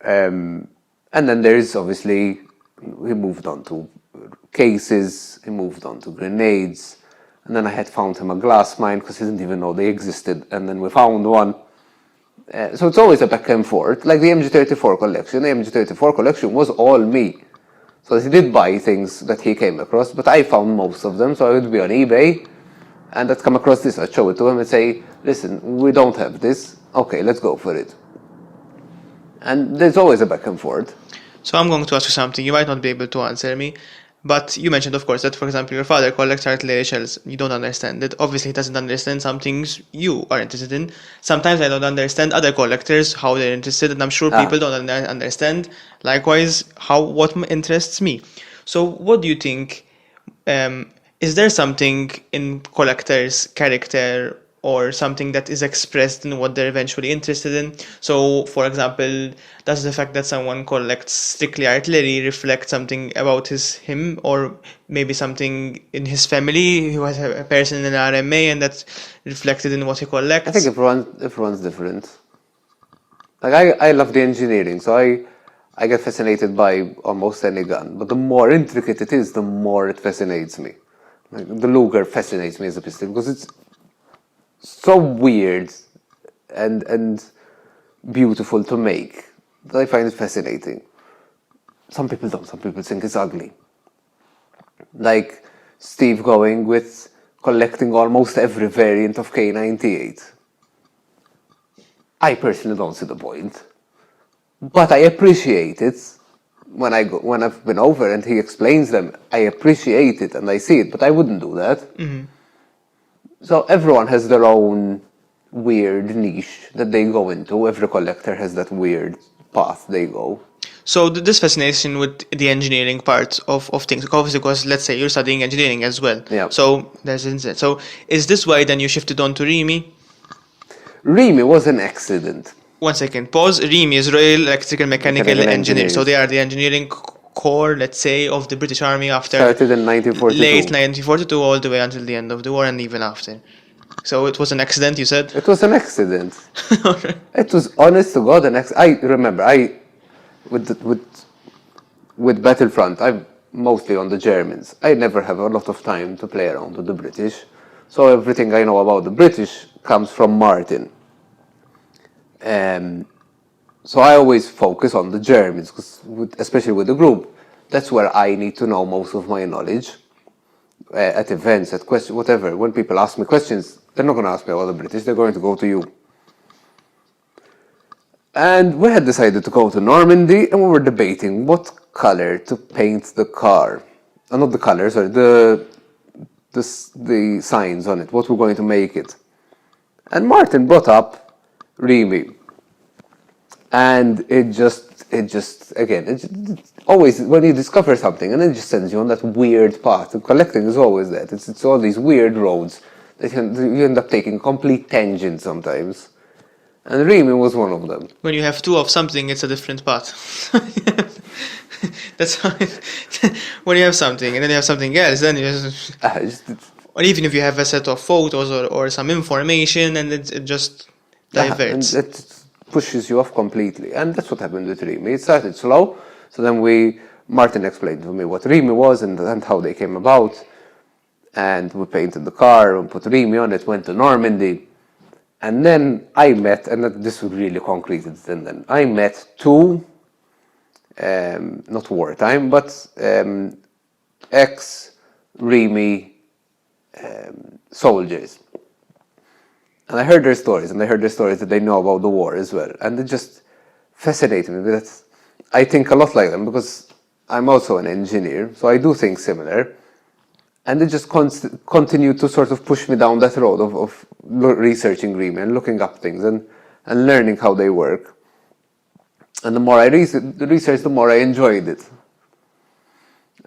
And then there is obviously, he moved on to cases, he moved on to grenades. And then I had found him a glass mine because he didn't even know they existed. And then we found one. So it's always a back and forth. Like the MG34 collection. The MG34 collection was all me. So he did buy things that he came across, but I found most of them, so I would be on eBay, and I'd come across this, I'd show it to him and say, listen, we don't have this, okay, let's go for it. And there's always a back and forth. So I'm going to ask you something, you might not be able to answer me, but you mentioned, of course, that, for example, your father collects artillery shells. You don't understand it. Obviously, he doesn't understand some things you are interested in. Sometimes I don't understand other collectors, how they're interested, and I'm sure people don't understand, likewise, what interests me. So what do you think, is there something in collectors' character or something that is expressed in what they're eventually interested in? So, for example, does the fact that someone collects strictly artillery reflect something about him, or maybe something in his family who has a person in RMA and that's reflected in what he collects? I think everyone's different. Like I love the engineering, so I get fascinated by almost any gun. But the more intricate it is, the more it fascinates me. Like the Luger fascinates me as a pistol because it's so weird and beautiful to make that I find it fascinating. Some people don't. Some people think it's ugly. Like Steve going with collecting almost every variant of K98. I personally don't see the point, but I appreciate it when I've been over and he explains them. I appreciate it and I see it, but I wouldn't do that. Mm-hmm. So everyone has their own weird niche that they go into. Every collector has that weird path they go. So this fascination with the engineering part of things, obviously, because let's say you're studying engineering as well. Yeah. So so is this why then you shifted on to REME? REME was an accident. 1 second, pause. REME is Royal Electrical Mechanical Engineers. So they are the engineering corps, let's say, of the British Army after started in 1942. Late 1942 all the way until the end of the war and even after. So it was an accident, you said? It was an accident. It was, honest to God, an accident. I remember, with Battlefront, I'm mostly on the Germans. I never have a lot of time to play around with the British. So everything I know about the British comes from Martin. So I always focus on the Germans, because especially with the group, that's where I need to know most of my knowledge. At events, at questions, whatever. When people ask me questions, they're not going to ask me about the British, they're going to go to you. And we had decided to go to Normandy, and we were debating what color to paint the car. Not the color, sorry, the signs on it, what we're going to make it. And Martin brought up REME. And it just always, when you discover something, and it just sends you on that weird path. And collecting is always that. It's all these weird roads that you end up taking complete tangents sometimes. And REME was one of them. When you have two of something, it's a different path. That's how when you have something and then you have something else, then you or even if you have a set of photos or some information, and it just diverts. And it pushes you off completely. And that's what happened with REME. It started slow, so then Martin explained to me what REME was and how they came about. and we painted the car and put Remy on it, went to Normandy. And then I met, and this was really concrete, and then I met two, not wartime, but ex-Remy soldiers. And I heard their stories, that they know about the war as well. And it just fascinated me. That I think a lot like them, because I'm also an engineer, so I do think similar. And it just continued to sort of push me down that road of researching Remy and looking up things and learning how they work. And the more I researched, the more I enjoyed it.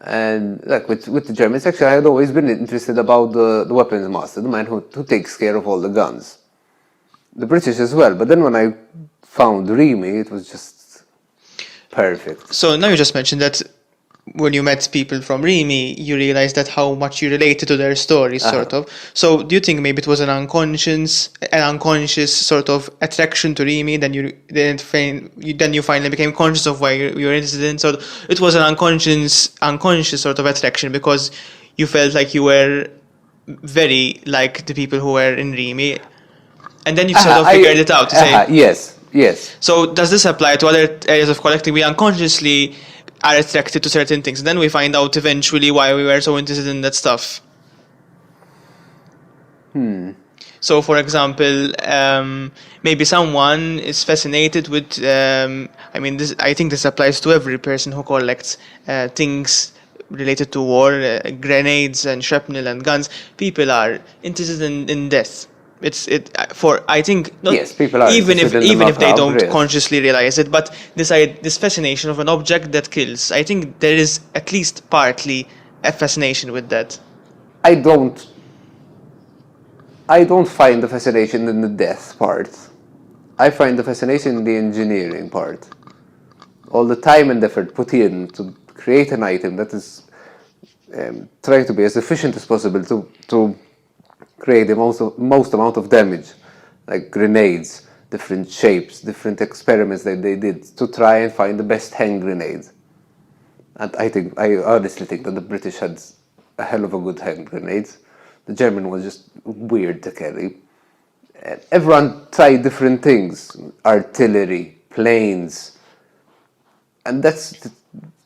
And like with the Germans, actually, I had always been interested about the weapons master, the man who takes care of all the guns. The British as well, but then when I found Remy, it was just perfect. So now you just mentioned that when you met people from Remy, you realized that how much you related to their stories, sort of. So do you think maybe it was an unconscious sort of attraction to Remy? Then you finally became conscious of why you were interested in. So it was an unconscious sort of attraction because you felt like you were very like the people who were in Remy, and then you sort of figured it out. Yes. So does this apply to other areas of collecting? We unconsciously are attracted to certain things. Then we find out eventually why we were so interested in that stuff. So, for example, maybe someone is fascinated with. I think this applies to every person who collects things related to war, grenades and shrapnel and guns. People are interested in death. I think not, yes, people are even if they don't yes. consciously realize it, but this fascination of an object that kills, I think there is at least partly a fascination with that. I don't find the fascination in the death part. I find the fascination in the engineering part. All the time and effort put in to create an item that is trying to be as efficient as possible to create the most amount of damage, like grenades, different shapes, different experiments that they did to try and find the best hand grenade. And I honestly think that the British had a hell of a good hand grenade. The German was just weird to carry. Everyone tried different things, artillery, planes, and that's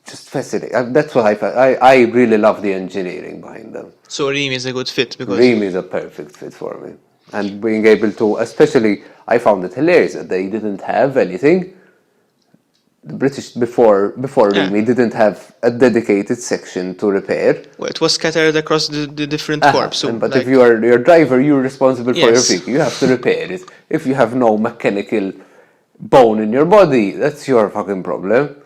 just fascinating. That's what I really love the engineering behind them. So Remy is a good fit because Remy is a perfect fit for me. And being able to, especially, I found it hilarious that they didn't have anything. The British before Remy didn't have a dedicated section to repair. Well, it was scattered across the different corps. So but if you are your driver, you're responsible for your Yes. vehicle. You have to repair it. If you have no mechanical bone in your body, that's your fucking problem.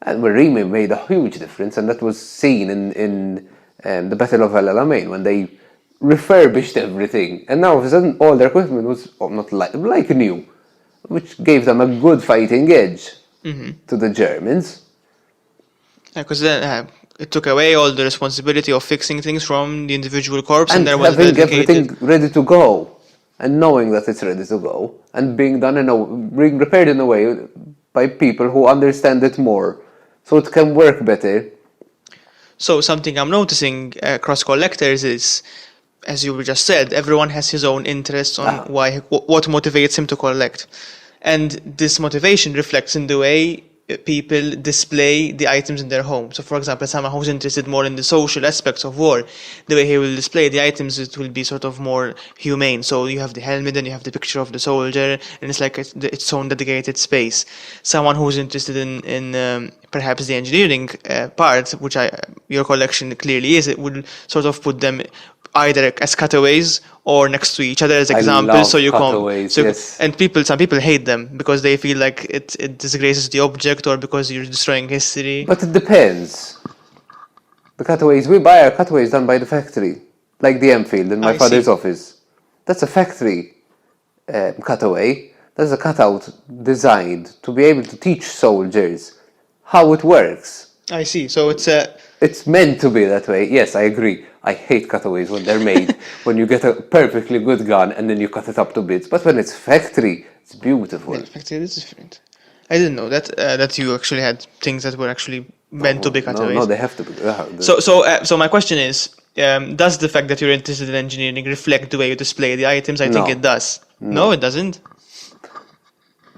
And where Remy made a huge difference, and that was seen in the Battle of El Alamein when they refurbished everything, and now all of a sudden all their equipment was not like new, which gave them a good fighting edge to the Germans. Because then it took away all the responsibility of fixing things from the individual corps, and And there was having dedicated. everything ready to go, and knowing that it's ready to go, and being being repaired in a way by people who understand it more, so it can work better. So something I'm noticing across collectors is, as you just said, everyone has his own interests on what motivates him to collect, and this motivation reflects in the way people display the items in their home. So, for example, someone who's interested more in the social aspects of war, the way he will display the items, it will be sort of more humane. So you have the helmet and you have the picture of the soldier, and it's like its own dedicated space. Someone who's interested in perhaps the engineering part, which your collection clearly is, it would sort of put them either as cutaways or next to each other as examples. love So you cutaways, yes. and some people hate them because they feel like it disgraces the object or because you're destroying history. But it depends. The cutaways, we buy our cutaways done by the factory, like the Enfield in my I father's see. office. That's a factory cutaway. That's a cutout designed to be able to teach soldiers how it works. I see. So It's meant to be that way. Yes, I agree. I hate cutaways when they're made, when you get a perfectly good gun and then you cut it up to bits. But when it's factory, it's beautiful. factory is different. I didn't know that you actually had things that were actually meant to be cutaways. No, they have to be. So my question is, does the fact that you're interested in engineering reflect the way you display the items? I think No. it does. No, it doesn't.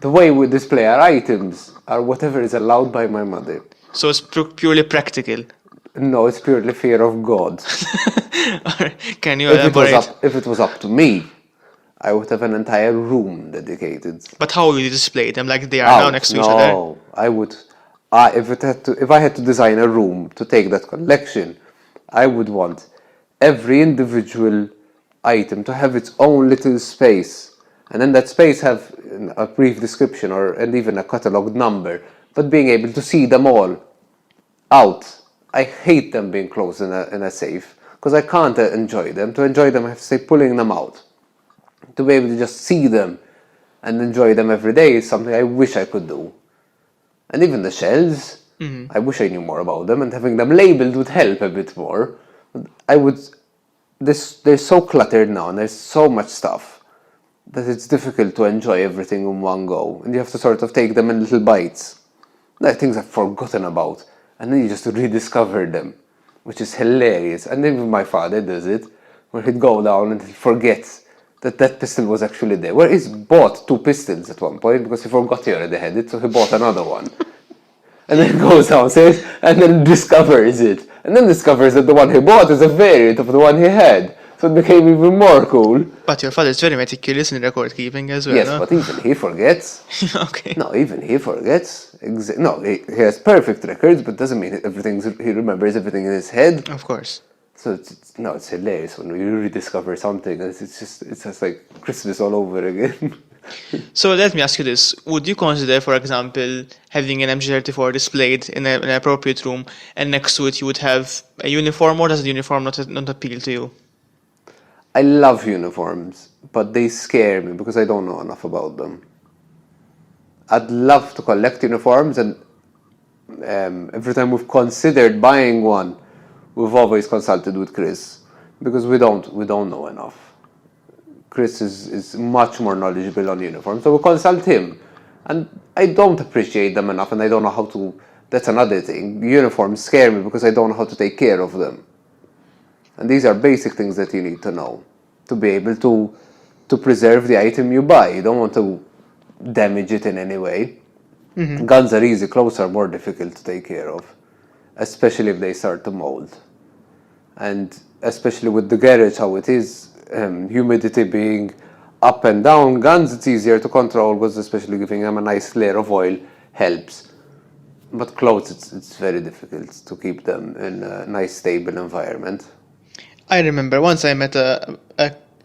The way we display our items are whatever is allowed by my mother. So it's purely practical. No, it's purely fear of God. Can you If it was elaborate? if it was up to me, I would have an entire room dedicated. But how will you display them? Like they are now next to each other? No, I would. If I had to design a room to take that collection, I would want every individual item to have its own little space, and then that space have a brief description and even a catalog number. But being able to see them all out, I hate them being closed in a safe because I can't enjoy them. To enjoy them, I have to say pulling them out. To be able to just see them and enjoy them every day is something I wish I could do. And even the shells, I wish I knew more about them, and having them labeled would help a bit more. They're so cluttered now, and there's so much stuff that it's difficult to enjoy everything in one go, and you have to sort of take them in little bites. Like things I've forgotten about, and then you just rediscover them, which is hilarious. And even my father does it, where he'd go down and he'd forget that pistol was actually there. Well, he's bought 2 pistols at one point because he forgot he already had it, so he bought another one. And then goes downstairs and then discovers it. And then discovers that the one he bought is a variant of the one he had. So it became even more cool. But your father is very meticulous in record keeping as well, Yes, no? but even he forgets. Okay. No, even he forgets. No, he has perfect records, but doesn't mean he remembers everything in his head. Of course. So it's hilarious when you rediscover something. It's just like Christmas all over again. So let me ask you this. Would you consider, for example, having an MG34 displayed in an appropriate room and next to it you would have a uniform, or does the uniform not appeal to you? I love uniforms, but they scare me because I don't know enough about them. I'd love to collect uniforms, and every time we've considered buying one, we've always consulted with Chris because we don't know enough. Chris is much more knowledgeable on uniforms, so we consult him. And I don't appreciate them enough, and I don't know how to. That's another thing. Uniforms scare me because I don't know how to take care of them. And these are basic things that you need to know to be able to preserve the item you buy. You don't want to damage it in any way. Guns are easy, clothes are more difficult to take care of, especially if they start to mold. And especially with the garage, how it is, humidity being up and down, guns it's easier to control because especially giving them a nice layer of oil helps. But clothes, it's very difficult to keep them in a nice stable environment. I remember once I met a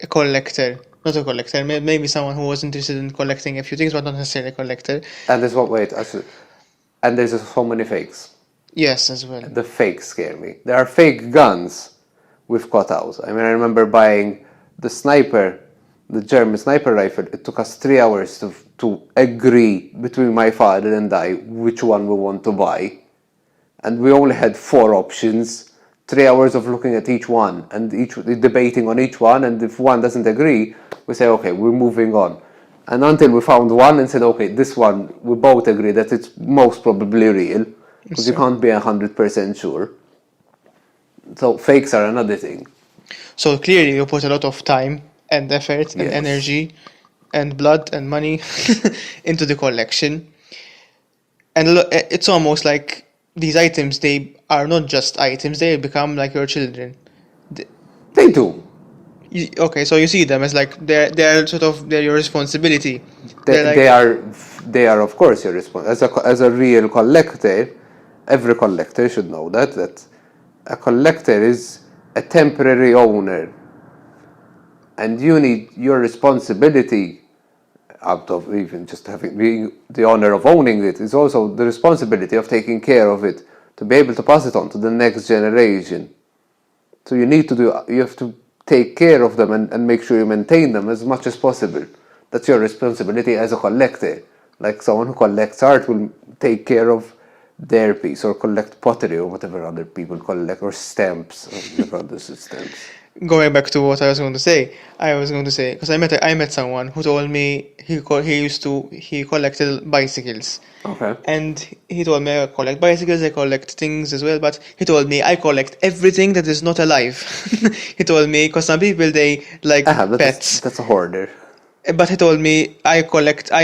collector, not a collector, maybe someone who was interested in collecting a few things, but not necessarily a collector. And there's and there's so many fakes. Yes, as well. The fakes scare me. There are fake guns with cutouts. I mean, I remember buying the German sniper rifle. It took us 3 hours to agree between my father and I which one we want to buy. And we only had 4 options. 3 hours of looking at each one and debating on each one, and if one doesn't agree, we say, okay, we're moving on. And until we found one and said, okay, this one, we both agree that it's most probably real, because you can't be 100% sure. So fakes are another thing. So clearly you put a lot of time and effort and Yes. energy and blood and money into the collection. And it's almost like these items, they are not just items, they become like your children. They do. Okay, so you see them as like they're your responsibility. They are of course your responsibility. As a real collector, every collector should know that a collector is a temporary owner, and you need your responsibility out of even just being the owner of owning it is also the responsibility of taking care of it to be able to pass it on to the next generation. So you have to take care of them and make sure you maintain them as much as possible. That's your responsibility as a collector. Like someone who collects art will take care of their piece, or collect pottery or whatever other people collect, or stamps, or whatever other stamps. going back to what I was going to say, because I met someone who told me he collected bicycles. Okay. And he told me I collect bicycles, I collect things as well, but he told me I collect everything that is not alive. He told me, because some people they like pets. That's a hoarder. But he told me I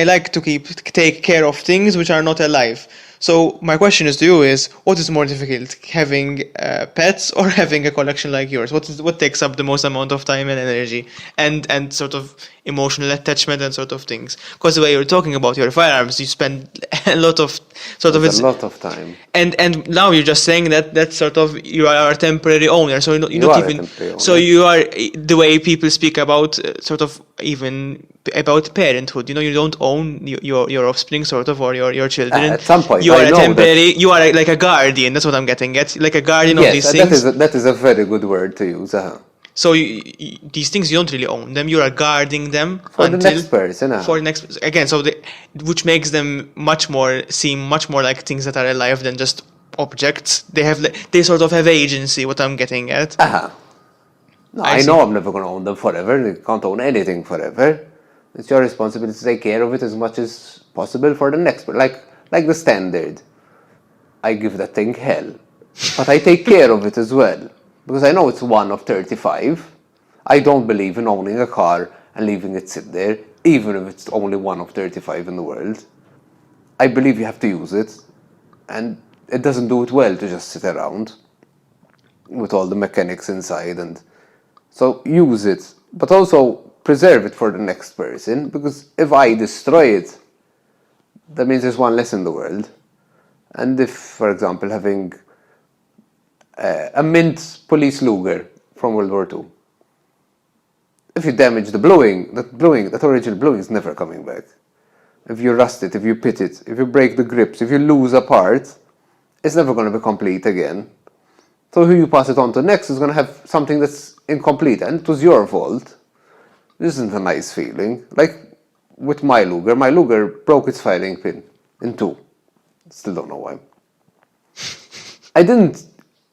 like to take care of things which are not alive. So my question is to you is, what is more difficult, having pets or having a collection like yours? What takes up the most amount of time and energy and sort of emotional attachment and sort of things? Because the way you're talking about your firearms, you spend a lot of It's a lot of time. and now you're just saying that that's sort of you are a temporary owner, so you're You not are a even temporary owner. so you are the way people speak about sort of even about parenthood. You know, you don't own your offspring sort of or your children. At some point, you are I a know temporary. You are like a guardian. That's what I'm getting at. Like a guardian of these Yes, things. that is a very good word to use. So these things you don't really own them. You are guarding them For the until next person. for the next again. So which makes them seem much more like things that are alive than just objects. They sort of have agency. What I'm getting at. No, I I see. know I'm never going to own them forever. You can't own anything forever. It's your responsibility to take care of it as much as possible for the next. Like the standard. I give that thing hell. But I take care of it as well. Because I know it's one of 35. I don't believe in owning a car and leaving it sit there, even if it's only one of 35 in the world. I believe you have to use it. And it doesn't do it well to just sit around with all the mechanics inside. And so use it. But also preserve it for the next person. Because if I destroy it, that means there's one less in the world. And if, for example, having a mint police Luger from World War II, if you damage the that original bluing is never coming back. If you rust it, if you pit it, if you break the grips, if you lose a part, it's never going to be complete again. So who you pass it on to next is going to have something that's incomplete, and it was your fault. This isn't a nice feeling. Like with my Luger broke its firing pin in two. Still don't know why.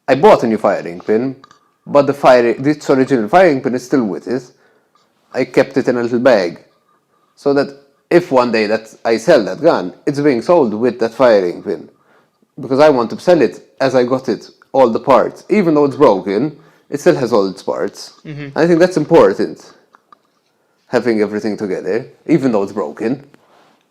I bought a new firing pin, but this original firing pin is still with it. I kept it in a little bag, so that if one day that I sell that gun, it's being sold with that firing pin. Because I want to sell it as I got it, all the parts. Even though it's broken, it still has all its parts. I think that's important, having everything together, even though it's broken.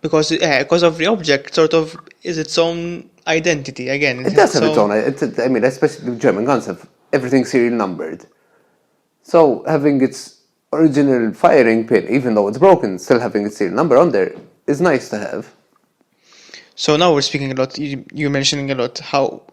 Because of the object sort of is its own identity again. It does have its own. I mean, especially the German guns have everything serial numbered. So having its original firing pin, even though it's broken, still having its serial number on there is nice to have. So now we're speaking a lot. You're mentioning a lot how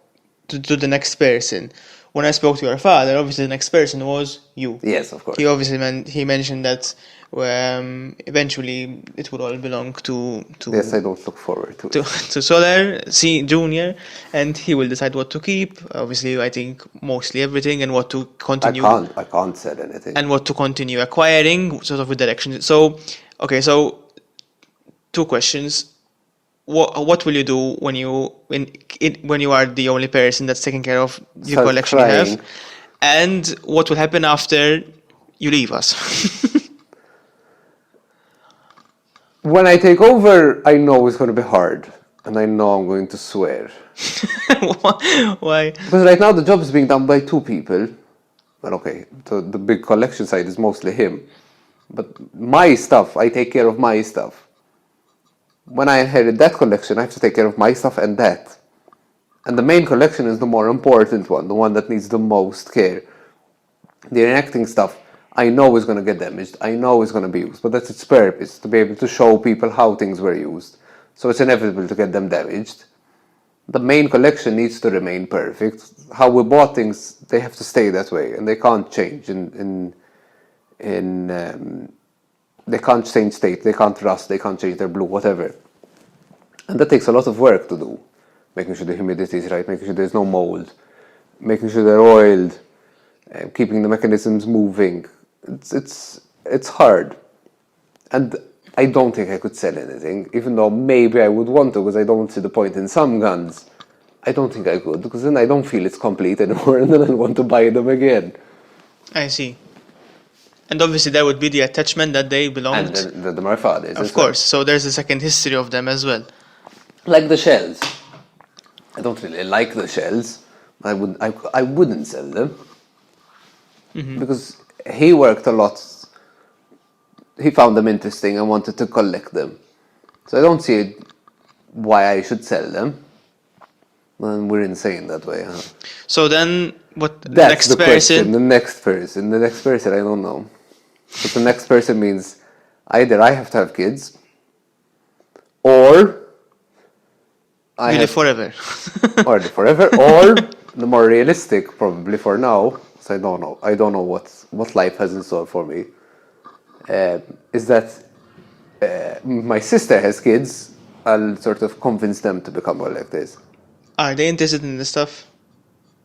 to do the next person. When I spoke to your father, obviously the next person was you. Yes, of course. He obviously he mentioned that eventually it would all belong to Yes, I don't look forward to it. to Soler Junior, and he will decide what to keep. Obviously, I think mostly everything, and what to continue. I can't sell anything. And what to continue acquiring, sort of with direction. So, okay, so two questions. What will you do when you are the only person that's taking care of the Start collection crying. you have, and what will happen after you leave us? When I take over, I know it's going to be hard, and I know I'm going to swear. Why? Because right now the job is being done by two people. Well, okay, the big collection side is mostly him. But my stuff, I take care of my stuff. When I inherit that collection, I have to take care of my stuff and that. And the main collection is the more important one, the one that needs the most care. The enacting stuff, I know is going to get damaged, I know is going to be used, but that's its purpose, to be able to show people how things were used. So it's inevitable to get them damaged. The main collection needs to remain perfect. How we bought things, they have to stay that way, and they can't change they can't change state, they can't rust, they can't change their blue, whatever. And that takes a lot of work to do. Making sure the humidity is right, making sure there's no mold, making sure they're oiled, keeping the mechanisms moving. It's hard. And I don't think I could sell anything, even though maybe I would want to, because I don't see the point in some guns. I don't think I could, because then I don't feel it's complete anymore, and then I want to buy them again. I see. And obviously there would be the attachment that they And belonged. the my fathers. Of course. So there's a second history of them as well. Like the shells. I don't really like the shells. I wouldn't sell them. Because he worked a lot. He found them interesting and wanted to collect them. So I don't see why I should sell them. Well, we're insane that way, huh? So then what the That's next the question. person? The next person, I don't know. But the next person means either I have to have kids, or I You live have forever. or live forever, or the more realistic, probably for now, so I don't know what life has in store for me, is that my sister has kids. I'll sort of convince them to become collectors. Are they interested in this stuff?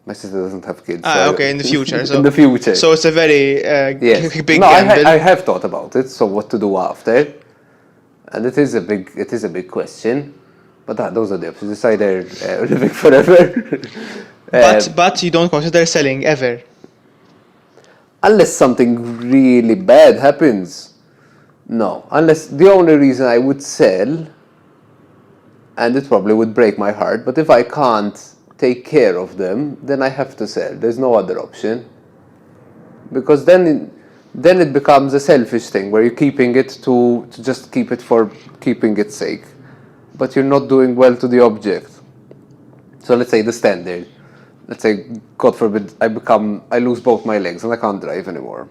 My sister doesn't have kids. so Okay, in the future. So in the future. So it's a very Yes. big No, gamble. I have thought about it. So what to do after? And it is a big question. But those are the options. It's either living forever, But you don't consider selling ever. unless something really bad happens. No, unless the only reason I would sell, and it probably would break my heart. But if I can't take care of them, then I have to sell. There's no other option. Because then it becomes a selfish thing where you're keeping it to just keep it for keeping its sake, but you're not doing well to the object. So let's say the standard. Let's say, God forbid, I lose both my legs and I can't drive anymore.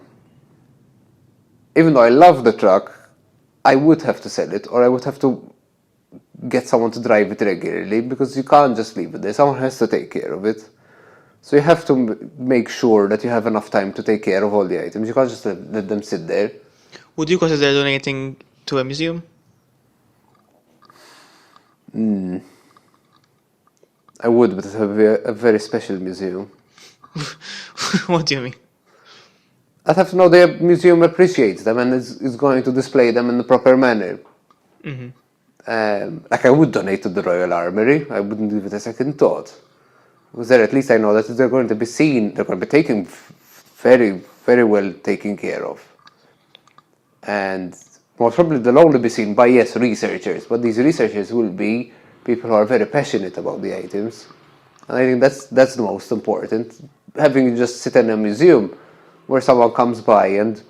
Even though I love the truck, I would have to sell it, or I would have to get someone to drive it regularly, because you can't just leave it there. Someone has to take care of it. So you have to make sure that you have enough time to take care of all the items. You can't just let them sit there. Would you consider donating to a museum? I would, but it's a very special museum. What do you mean? I'd have to know the museum appreciates them and is going to display them in the proper manner. Like I would donate to the Royal Armoury. I wouldn't give it a second thought. Because there at least I know that they're going to be seen, they're going to be taken very, very well taken care of. And most probably they'll only be seen by, yes, researchers, but these researchers will be people who are very passionate about the items. And I think that's the most important. Having you just sit in a museum where someone comes by and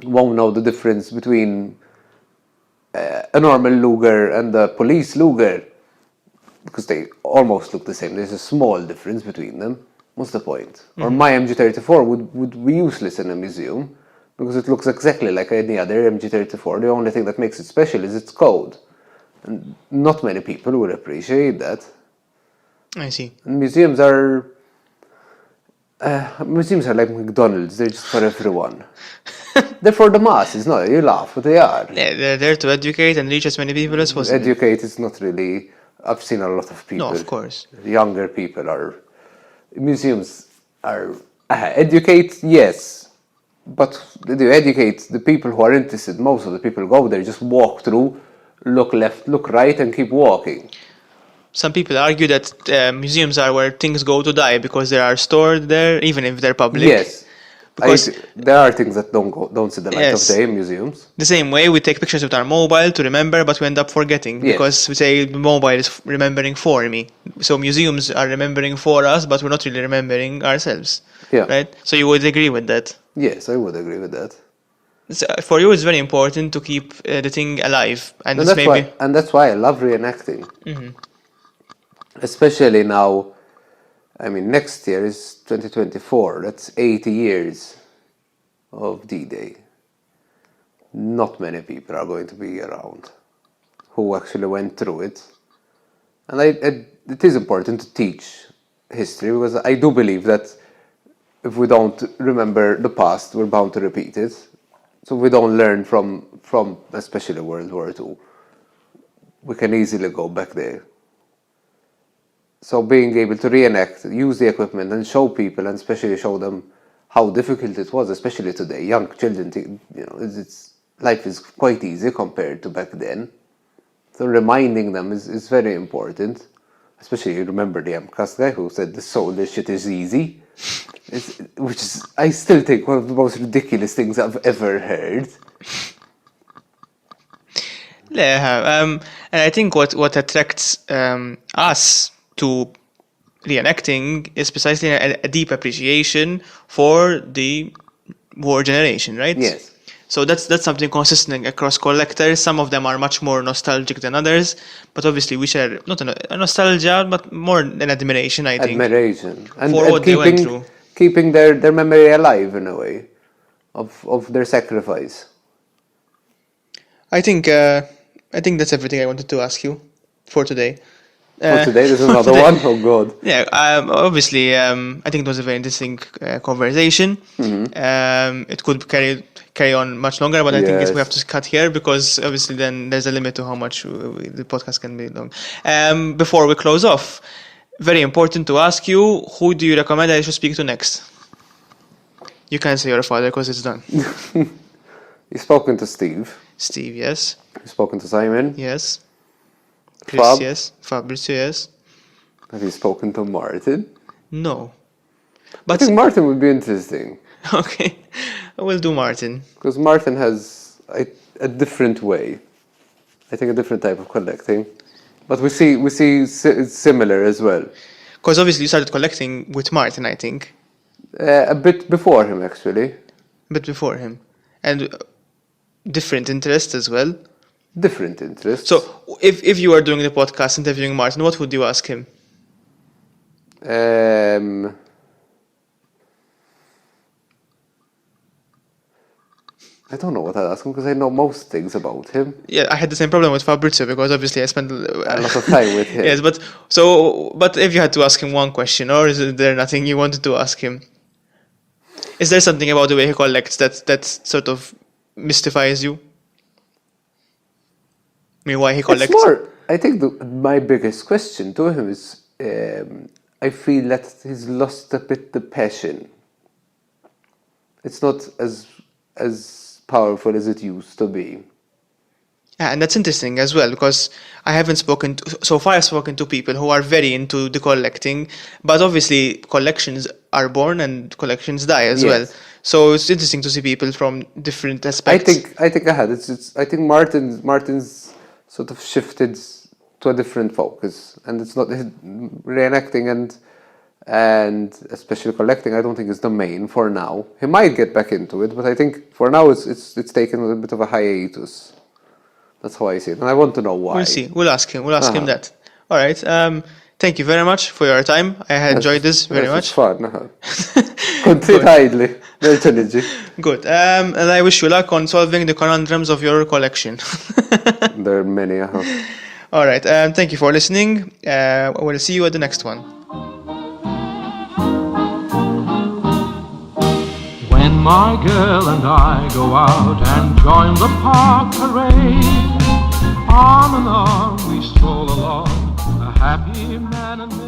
won't know the difference between a normal Luger and a police Luger, because they almost look the same. There's a small difference between them. What's the point? Or my MG34 would be useless in a museum because it looks exactly like any other MG34. The only thing that makes it special is its code. And not many people would appreciate that. I see. And museums are like McDonald's. They're just for everyone. They're for the masses. No, you laugh, but they are. Yeah, they're there to educate and reach as many people as possible. Educate is not really. I've seen a lot of people. No, of course. Younger people are. Museums are. Educate, yes. But they educate the people who are interested. Most of the people go there, just walk through, look left, look right, and keep walking. Some people argue that museums are where things go to die because they are stored there, even if they're public. Yes. Because there are things that don't see the light of day in museums. the same way we take pictures with our mobile to remember, but we end up forgetting because we say the mobile is remembering for me. So museums are remembering for us, but we're not really remembering ourselves. Yeah. Right? So you would agree with that? Yes, I would agree with that. So for you, it's very important to keep the thing alive, and And it's that's maybe why I love reenacting. Especially now. I mean, next year is 2024. That's 80 years of D-Day. Not many people are going to be around who actually went through it. And it is important to teach history, because I do believe that if we don't remember the past, we're bound to repeat it. So if we don't learn from especially World War II, we can easily go back there. So being able to reenact, use the equipment and show people, and especially show them how difficult it was, especially today. Young children, life is quite easy compared to back then. So reminding them is very important. especially you remember the MCAS guy who said the soulless shit is easy, which is, I still think, one of the most ridiculous things I've ever heard. Yeah, and I think what attracts us to reenacting is precisely a deep appreciation for the war generation, right? Yes. So that's something consistent across collectors. Some of them are much more nostalgic than others, but obviously we share not a nostalgia, but more an admiration, I think. Admiration. And, For and what they went through. keeping their memory alive in a way of their sacrifice. I think that's everything I wanted to ask you for today. For today, there's another today. one. Oh God. Yeah, obviously, I think it was a very interesting conversation. It could carry on much longer, but I think we have to cut here because obviously then there's a limit to how much the podcast can be long. Before we close off, very important to ask you, who do you recommend I should speak to next? You can't say your father because it's done. You've spoken to Steve. Steve, yes. You've spoken to Simon. Yes. Chris, Fab. yes. Fabrizio, yes. Have you spoken to Martin? No. I But think Martin would be interesting okay, we'll do Martin. because Martin has a different way. I think a different type of collecting, but we see similar as well. Because obviously you started collecting with Martin, I think, A bit before him actually. but before him, and different interests as well. Different interests. So if you were doing the podcast interviewing Martin, what would you ask him? I don't know what I'd ask him because I know most things about him. Yeah, I had the same problem with Fabrizio because obviously I spent A lot of time with him. Yes, but if you had to ask him one question, or is there nothing you wanted to ask him? Is there something about the way he collects that sort of mystifies you? I mean, why he collects? It's more, I think my biggest question to him is, I feel that he's lost a bit the passion. It's not as powerful as it used to be. Yeah, and that's interesting as well because I haven't so far I've spoken to people who are very into the collecting, but obviously collections are born and collections die as well. So it's interesting to see people from different aspects. I think I had I think Martin's sort of shifted to a different focus, and it's not reenacting and especially collecting. I don't think is the main for now. He might get back into it, but I think for now it's taken a bit of a hiatus. That's how I see it, and I want to know why. We'll see. We'll ask him. We'll ask him that. All right. Thank you very much for your time. I had enjoyed this very much. It's fun. Continue idly. There's energy. Good. And I wish you luck on solving the conundrums of your collection. There are many. All right. Thank you for listening. We'll see you at the next one. When my girl and I go out and join the park parade, arm in arm we stroll along, a happy man and maid.